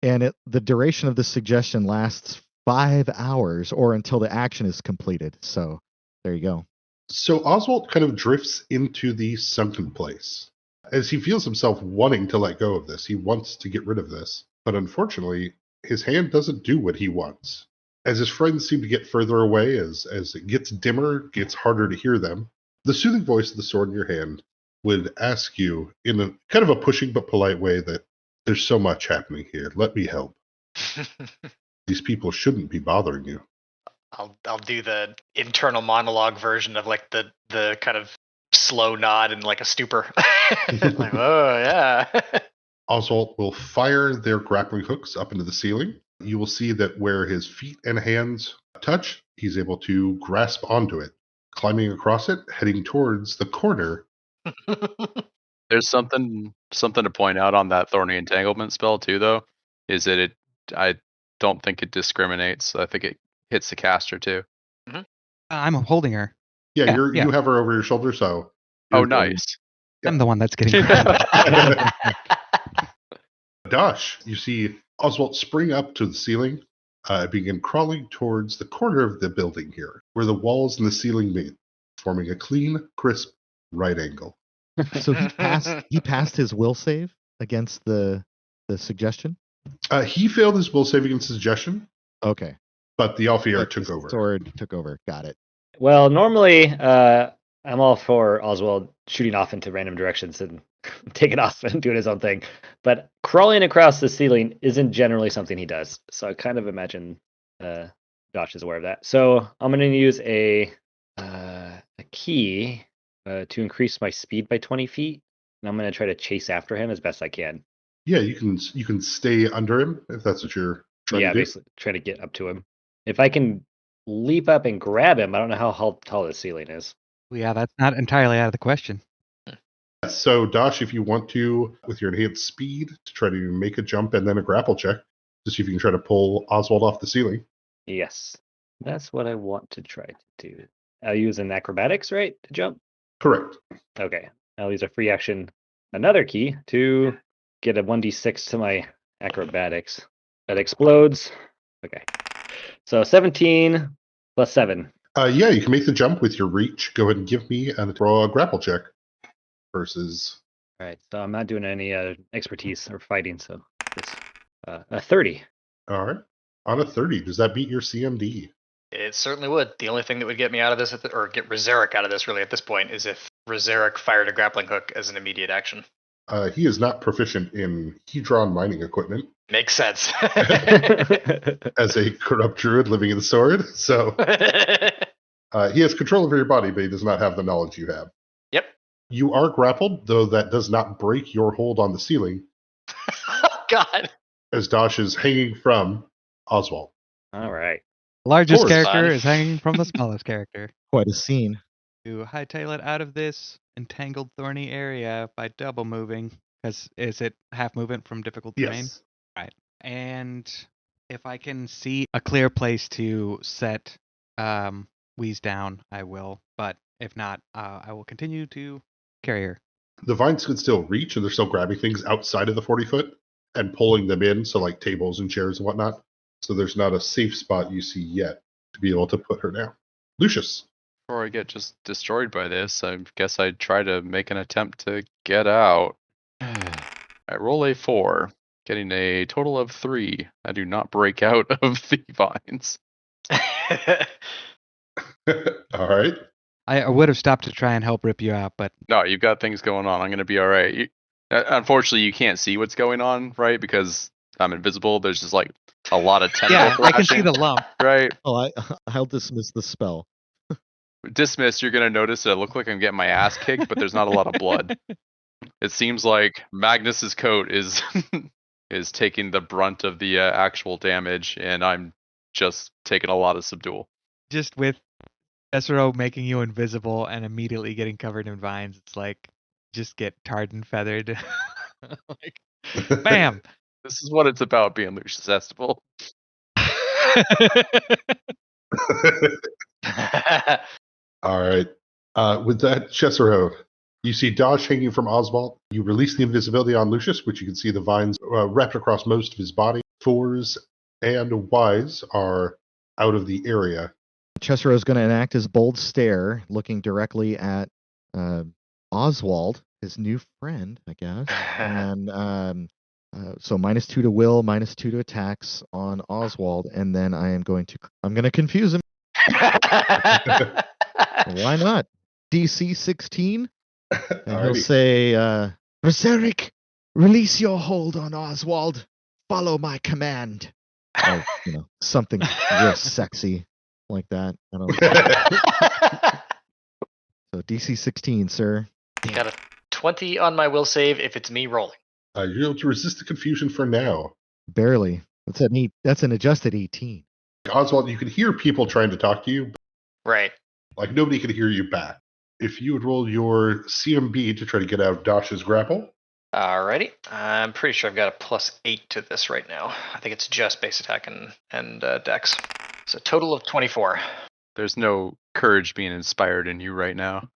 And the duration of the suggestion lasts 5 hours or until the action is completed. So there you go. So Oswald kind of drifts into the sunken place as he feels himself wanting to let go of this. He wants to get rid of this, but unfortunately, his hand doesn't do what he wants. As his friends seem to get further away, as it gets dimmer, gets harder to hear them, the soothing voice of the sword in your hand would ask you in a kind of a pushing but polite way that there's so much happening here. Let me help. These people shouldn't be bothering you. I'll do the internal monologue version of like the kind of slow nod and like a stupor. Like, oh yeah. Oswald will fire their grappling hooks up into the ceiling. You will see that where his feet and hands touch, he's able to grasp onto it, climbing across it, heading towards the corner. There's something to point out on that Thorny Entanglement spell too, though, is that I don't think it discriminates. I think it hits the caster too. I'm holding her. Yeah, Yeah. you have her over your shoulder, so. Oh, nice. I'm the one that's getting grabbed. Dosh, you see Oswald spring up to the ceiling, begin crawling towards the corner of the building here, where the walls and the ceiling meet, forming a clean, crisp right angle. So he passed his will save against the suggestion? He failed his will save against suggestion, Okay. but the Alfear But took the over. Sword took over. Got it. Well, normally I'm all for Oswald shooting off into random directions and taking off and doing his own thing. But crawling across the ceiling isn't generally something he does. So I kind of imagine Josh is aware of that. So I'm going to use a key to increase my speed by 20 feet. And I'm going to try to chase after him as best I can. Yeah, you can stay under him if that's what you're trying Yeah, to do. basically trying to get up to him. If I can leap up and grab him, I don't know how tall the ceiling is. Well, yeah, that's not entirely out of the question. So, Dosh, if you want to, with your enhanced speed, to try to make a jump and then a grapple check to see if you can try to pull Oswald off the ceiling. Yes, that's what I want to try to do. I'll use an acrobatics, right, to jump? Correct. Okay, I'll use a free action, another key, to get a 1d6 to my acrobatics. That explodes. Okay, so 17 plus 7. Yeah, you can make the jump with your reach. Go ahead and give me and throw a grapple check versus. All right, so I'm not doing any expertise or fighting, so it's a 30. All right. On a 30, does that beat your CMD? It certainly would. The only thing that would get me out of this, or get Rezeric out of this really at this point, is if Rezeric fired a grappling hook as an immediate action. He is not proficient in Hedron mining equipment Makes sense. as a corrupt druid living in the sword. So he has control over your body, but he does not have the knowledge you have. Yep. You are grappled, though that does not break your hold on the ceiling, Oh, God. as Dosh is hanging from Oswald. All right. Largest course. character Fun. is hanging from the smallest character. Quite a scene. To hightail it out of this entangled, thorny area by double moving, because is it half movement from difficult terrain? Yes. And if I can see a clear place to set Wheeze down, I will. But if not, I will continue to carry her. The vines can still reach, and they're still grabbing things outside of the 40 foot and pulling them in, so like tables and chairs and whatnot. So there's not a safe spot you see yet to be able to put her down. Lucius. Before I get just destroyed by this, I guess I'd try to make an attempt to get out. I roll a 4, getting a total of 3. I do not break out of the vines. All right. I would have stopped to try and help rip you out, but No, you've got things going on. I'm going to be all right. Unfortunately, you can't see what's going on, right? Because I'm invisible. There's just like a lot of tentacle yeah, I can see thrashing, the lump. right? Oh, I'll dismiss the spell. Dismissed, you're going to notice that I look like I'm getting my ass kicked, but there's not a lot of blood. It seems like Magnus's coat is is taking the brunt of the actual damage, and I'm just taking a lot of subdual. Just with SRO making you invisible and immediately getting covered in vines, it's like just get tarred and feathered. Like, bam. This is what it's about being Lucius Estival. All right. With that, Chesero, you see Dosh hanging from Oswald. You release the invisibility on Lucius, which you can see the vines wrapped across most of his body. Fours and Wise are out of the area. Chesero is going to enact his bold stare, looking directly at Oswald, his new friend, I guess. And so -2 to will, -2 to attacks on Oswald, and then I'm going to confuse him. Why not? DC 16, and he'll say, Berserk, release your hold on Oswald. Follow my command. Or, something real sexy like that. I don't know. So DC 16, sir. Got a 20 on my will save if it's me rolling. You're able to resist the confusion for now. Barely. That's an adjusted 18. Oswald, you can hear people trying to talk to you, but Right. like nobody can hear you back. If you would roll your CMB to try to get out of Dosh's grapple. Alrighty. I'm pretty sure I've got a +8 to this right now. I think it's just base attack and dex. So total of 24. There's no courage being inspired in you right now.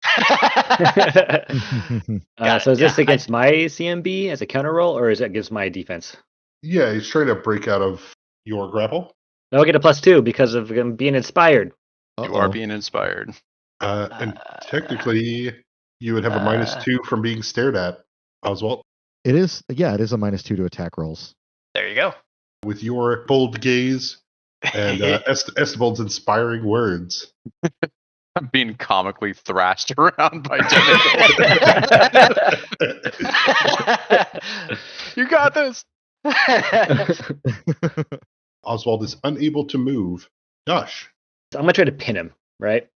So is this against my CMB as a counter roll, or is it against my defense? Yeah, he's trying to break out of your grapple. No, I get a +2 because of him being inspired. You are being inspired. And technically, you would have a -2 from being stared at, Oswald. It is a -2 to attack rolls. There you go. With your bold gaze and Estebald's inspiring words. I'm being comically thrashed around by You got this. Oswald is unable to move. Dosh. So I'm going to try to pin him, right?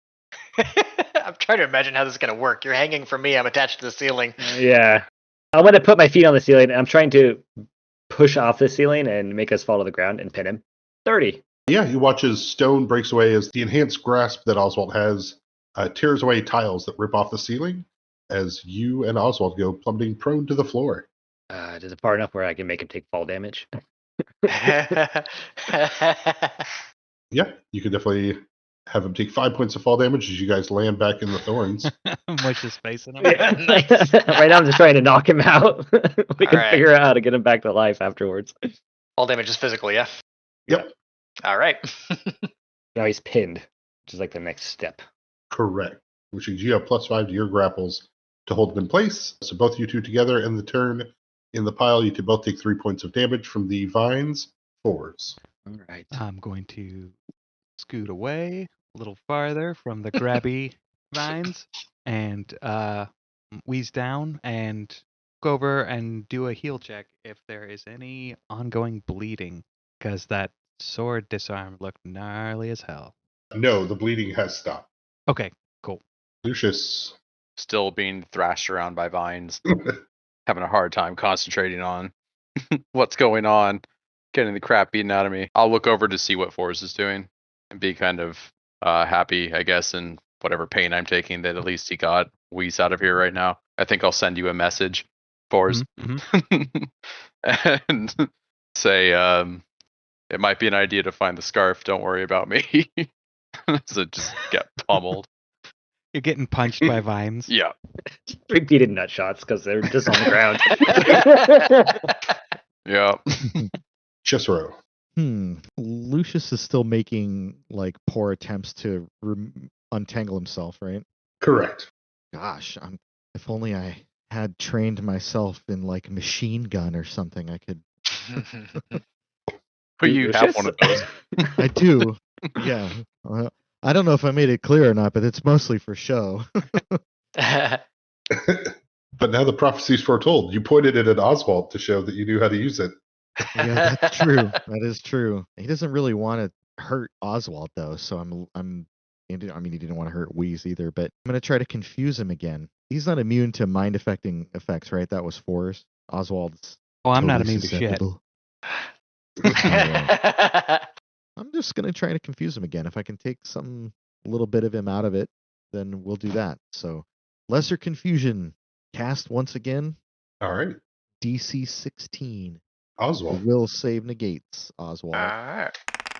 I'm trying to imagine how this is going to work. You're hanging from me. I'm attached to the ceiling. Yeah. I'm going to put my feet on the ceiling, and I'm trying to push off the ceiling and make us fall to the ground and pin him. 30. Yeah, you watch as stone breaks away as the enhanced grasp that Oswald has tears away tiles that rip off the ceiling as you and Oswald go plummeting prone to the floor. Is it far enough where I can make him take fall damage? Yeah, you could definitely have him take 5 points of fall damage as you guys land back in the thorns. Mush his face in him. Nice. Right now I'm just trying to knock him out. We can Alright. figure out how to get him back to life afterwards. All damage is physical, yeah? Yep. All right. Now he's pinned, which is like the next step. Correct. Which means you have +5 to your grapples to hold them in place. So both you two together in the turn in the pile, you can both take 3 points of damage from the vines. 4s. All right. I'm going to scoot away a little farther from the grabby vines and wheeze down and go over and do a heal check if there is any ongoing bleeding, because that sword disarm looked gnarly as hell. No, the bleeding has stopped. Okay, cool. Lucius. Still being thrashed around by vines. Having a hard time concentrating on what's going on. Getting the crap beaten out of me. I'll look over to see what Forrest is doing and be kind of happy, I guess, in whatever pain I'm taking that at least he got Whis out of here right now. I think I'll send you a message, Forrest, and say it might be an idea to find the scarf. Don't worry about me. So just get pummeled. You're getting punched by vines. Yeah. Repeated nut shots because they're just on the ground. Yeah. Cicero. Lucius is still making like poor attempts to untangle himself, right? Correct. Gosh, if only I had trained myself in like machine gun or something, I could. But you have one of those. I do. Yeah. I don't know if I made it clear or not, but it's mostly for show. But now the prophecy's foretold. You pointed it at Oswald to show that you knew how to use it. Yeah, that's true. That is true. He doesn't really want to hurt Oswald though, so I mean, he didn't want to hurt Whis either, but I'm going to try to confuse him again. He's not immune to mind affecting effects, right? That was Forrest. Oswald's Oh, I'm not totally immune to shit. susceptible. I'm just going to try to confuse him again. If I can take some little bit of him out of it, then we'll do that. So, lesser confusion cast once again. All right. DC 16. Oswald. Will save negates, Oswald. Alright.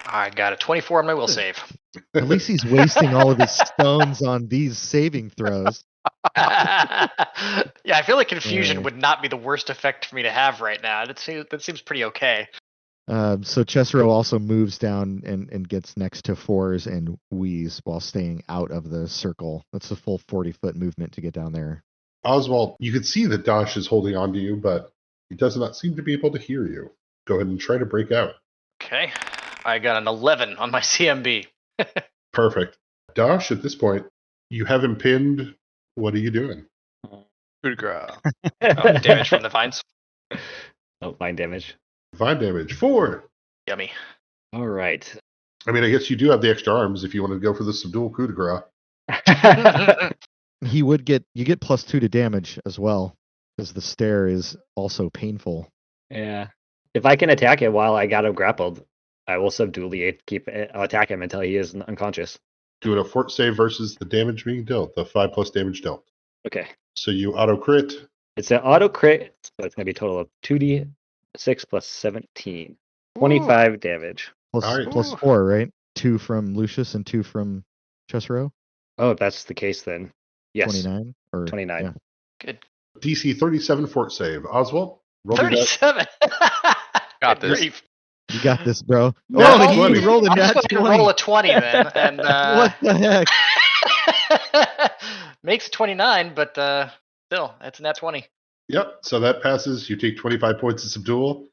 I got a 24 on my will save. At least he's wasting all of his stones on these saving throws. Yeah, I feel like confusion Yeah. would not be the worst effect for me to have right now. That seems pretty okay. So Cicero also moves down and gets next to Fours and Whis while staying out of the circle. That's a full 40-foot movement to get down there. Oswald, you can see that Dosh is holding on to you, but he does not seem to be able to hear you. Go ahead and try to break out. Okay. I got an 11 on my CMB. Perfect. Dosh, at this point, you have him pinned. What are you doing? Coup de grace. Damage from the vines. Oh, fine damage. Vine damage. 4. Yummy. All right. I mean, I guess you do have the extra arms if you want to go for the subdual coup de grace. You get +2 to damage as well, because the stare is also painful. Yeah. If I can attack it while I got him grappled, I will subdually I'll attack him until he is unconscious. Doing a fort save versus the damage being dealt, the 5+ damage dealt. Okay. So you auto crit. It's an auto crit, so it's going to be a total of 2d6 plus 17. 25 damage. Plus, All right. plus 4, right? 2 from Lucius and 2 from Cicero. Oh, if that's the case then. Yes. 29 or 29. yeah. Good. DC 37 fort save. Oswald, roll me that. 37. Got Good this. grief. You got this, bro. Nat Oh, 20. he rolled a I'm nat supposed to 20. roll a 20 then, and What the heck? makes 29, but still, that's a nat 20. Yep. So that passes. You take 25 points of subdual.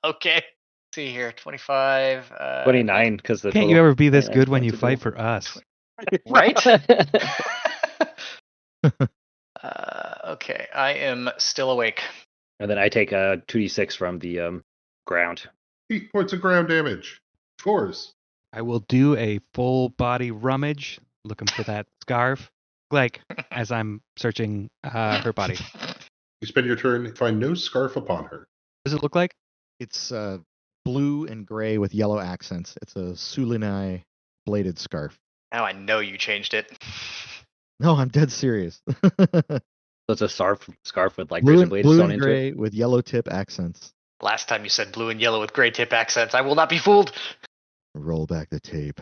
Okay. Let's see here, 25. 29, because the Can't total- you ever be this 29 good when you points of fight duel. for us? Right? Okay, I am still awake. And then I take a 2d6 from the ground. 8 points of ground damage. 4s. I will do a full body rummage, looking for that scarf, like as I'm searching her body. You spend your turn, find no scarf upon her. What does it look like? It's blue and gray with yellow accents. It's a Sulinai bladed scarf. Now I know you changed it. No, I'm dead serious. So it's a scarf with like blue razor and, blades blue sewn and into it. gray with yellow tip accents. Last time you said blue and yellow with gray tip accents. I will not be fooled. Roll back the tape.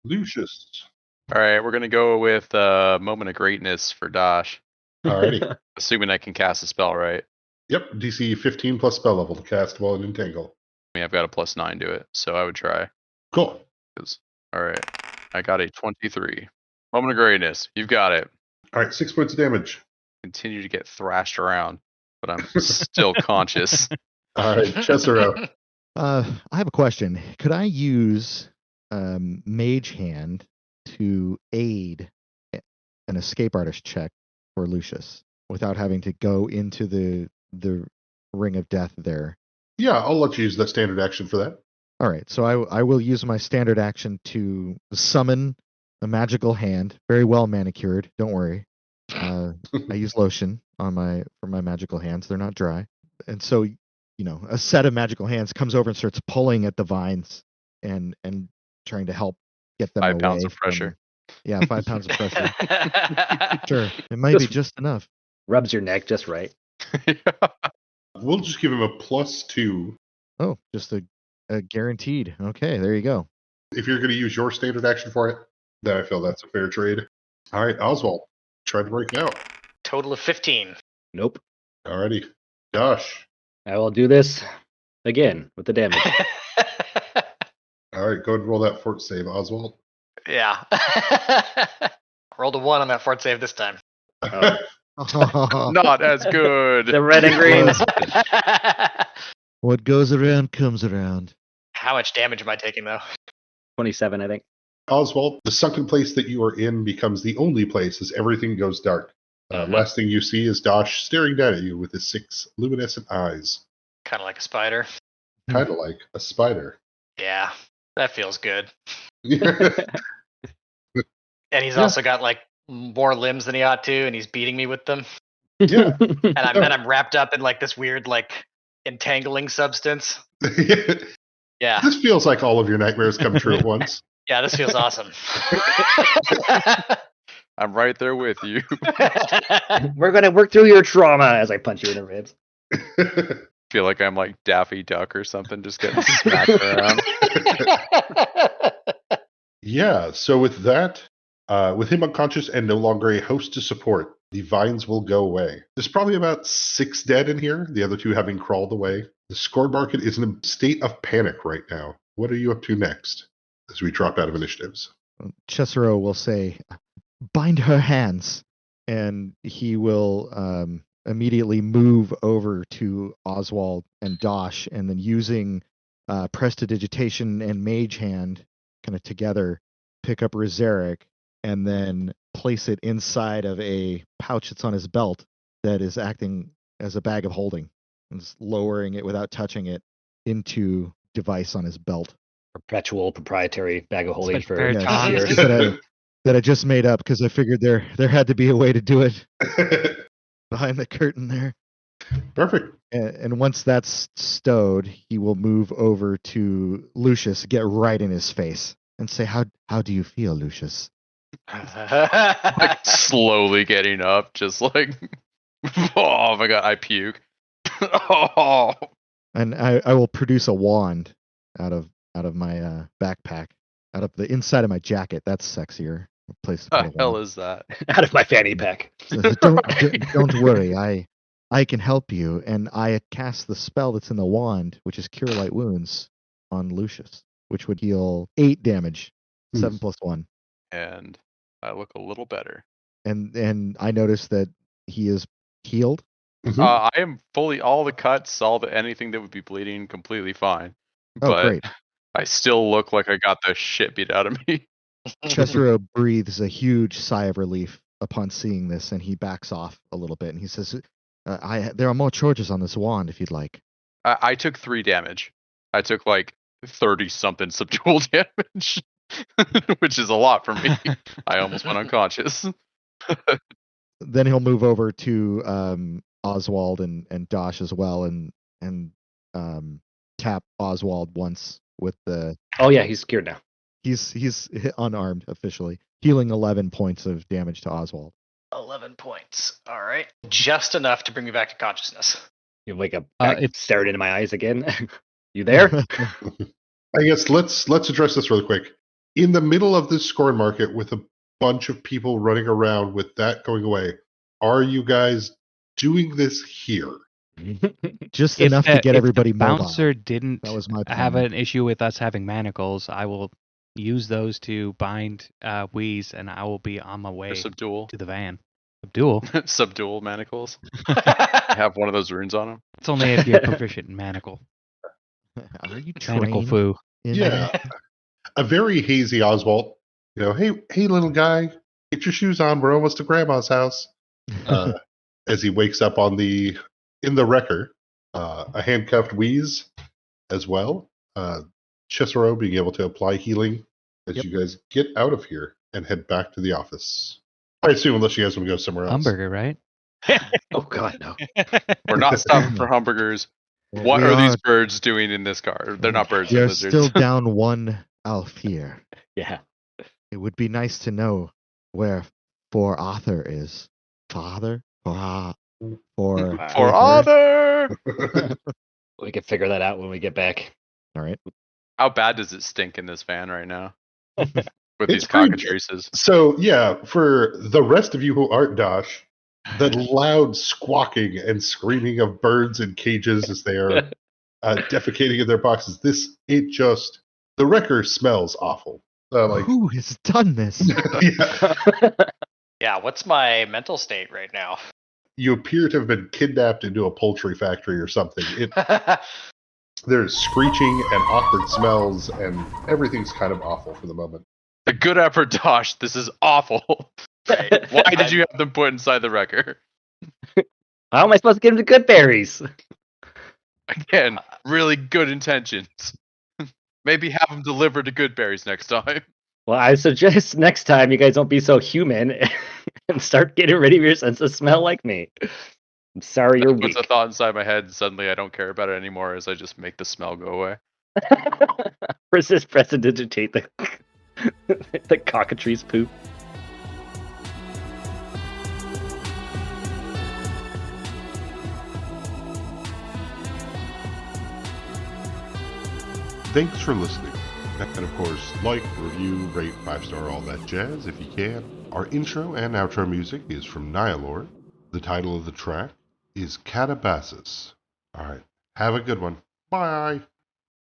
Lucius. All right, we're gonna go with Moment of Greatness for Dosh, Alrighty. assuming I can cast a spell, right? Yep, DC 15 plus spell level to cast while in Entangle. I mean, I've got a +9 to it, so I would try. Cool. All right, I got a 23. Moment of Greatness, you've got it. Alright, 6 points of damage. Continue to get thrashed around, but I'm still conscious. Alright, Chesero. I have a question. Could I use Mage Hand to aid an escape artist check for Lucius without having to go into the ring of death there? Yeah, I'll let you use that standard action for that. All right, so I will use my standard action to summon a magical hand, very well manicured. Don't worry. I use lotion for my magical hands. They're not dry, and so a set of magical hands comes over and starts pulling at the vines and trying to help get them 5 away. pounds of pressure. 5 pounds of pressure. Sure, it might be just enough. Rubs your neck just right. We'll just give him a +2. Oh, just a guaranteed. Okay, there you go. If you're going to use your standard action for it, then I feel that's a fair trade. Alright, Oswald. Try to break out. Total of 15. Nope. Alrighty. Josh. I will do this again with the damage. Alright, go ahead and roll that fort save, Oswald. Yeah. Rolled a 1 on that fort save this time. Not as good. The red and greens. What goes around comes around. How much damage am I taking, though? 27, I think. Oswald, the sunken place that you are in becomes the only place as everything goes dark. Last thing you see is Dosh staring down at you with his 6 luminescent eyes. Kind of like a spider. Kind of like a spider. Yeah, that feels good. Yeah. And he's also got like more limbs than he ought to, and he's beating me with them. Yeah. And I'm wrapped up in like this weird like entangling substance. Yeah. This feels like all of your nightmares come true at once. Yeah, this feels awesome. I'm right there with you. We're going to work through your trauma as I punch you in the ribs. Feel like I'm like Daffy Duck or something, just getting smacked around. Yeah, so with that, with him unconscious and no longer a host to support, the vines will go away. There's probably about 6 dead in here, the other 2 having crawled away. The score market is in a state of panic right now. What are you up to next as we drop out of initiatives? Chesero will say, "Bind her hands," and he will immediately move over to Oswald and Dosh, and then using prestidigitation and mage hand kind of together, pick up Rozeric and then place it inside of a pouch that's on his belt that is acting as a bag of holding, and just lowering it without touching it into device on his belt. Perpetual proprietary bag of holding for Spare time. years. that I just made up because I figured there had to be a way to do it behind the curtain there. Perfect. And once that's stowed, he will move over to Lucius, get right in his face, and say, "How do you feel, Lucius?" Like slowly getting up, just like, oh my god, I puke. Oh. And I will produce a wand out of my backpack, out of the inside of my jacket. That's sexier. Place to put The a hell wand. is that? Out of my fanny pack. So don't worry. I can help you, and I cast the spell that's in the wand, which is Cure Light Wounds, on Lucius, which would heal 8 damage, 7 plus 1. And I look a little better. And I noticed that he is healed. Mhm. I am fully all the cuts, anything that would be bleeding, completely fine. Oh, But great. I still look like I got the shit beat out of me. Chesero breathes a huge sigh of relief upon seeing this, and he backs off a little bit, and he says, there are more charges on this wand if you'd like. I took 3 damage. I took like 30 something subdual damage, which is a lot for me. I almost went unconscious. then he'll move over to Oswald and Dosh as well, and tap Oswald once with the. Oh yeah, he's scared now. He's unarmed officially, healing 11 points of damage to Oswald. 11 points. All right. Just enough to bring me back to consciousness. You wake up, back, it's- staring into my eyes again. You there? I guess let's address this really quick. In the middle of this scorn market with a bunch of people running around with that going away, are you guys doing this here? Just enough to get everybody if the mobile. bouncer didn't That was my have plan. an issue with us having manacles, I will use those to bind Wheeze, and I will be on my way Or subdual. to the van. Subdual? Subdual manacles. Have one of those runes on them. It's only if you're proficient in manacle. Are you Manacle trained? foo. Yeah. A very hazy Oswald. Hey, little guy, get your shoes on. We're almost to Grandma's house. As he wakes up in the wrecker, a handcuffed Wheeze as well. Cicero being able to apply healing as Yep. you guys get out of here and head back to the office. I assume unless you guys want to go somewhere else. Hamburger, right? Oh god, no. We're not stopping for hamburgers. What We are these birds doing in this car? They're not birds, they're You're lizards. still down one elf here. Yeah. It would be nice to know where For Arthur is. Father? For For Arthur! We can figure that out when we get back. All right. How bad does it stink in this van right now? With It's these pretty- cockatrices. So, yeah, for the rest of you who aren't Dosh, the loud squawking and screaming of birds in cages as they are defecating in their boxes, the wrecker smells awful. Who has done this? Yeah, Yeah, what's my mental state right now? you appear to have been kidnapped into a poultry factory or something. There's screeching and awkward smells, and everything's kind of awful for the moment. The good effort, Dosh. This is awful. Right. Why did you have them put inside the wrecker? How am I supposed to get him to good berries? Again, really good intentions. Maybe have them delivered to Goodberries next time. Well, I suggest next time you guys don't be so human and start getting rid of your sense of smell like me. I'm sorry you're That puts weak. a thought inside my head, and suddenly I don't care about it anymore as I just make the smell go away. Resist prestidigitate the cockatrice poop. Thanks for listening. And of course, like, review, rate, 5-star, all that jazz if you can. Our intro and outro music is from Nihilor. The title of the track is Catabasis. Alright, have a good one. Bye!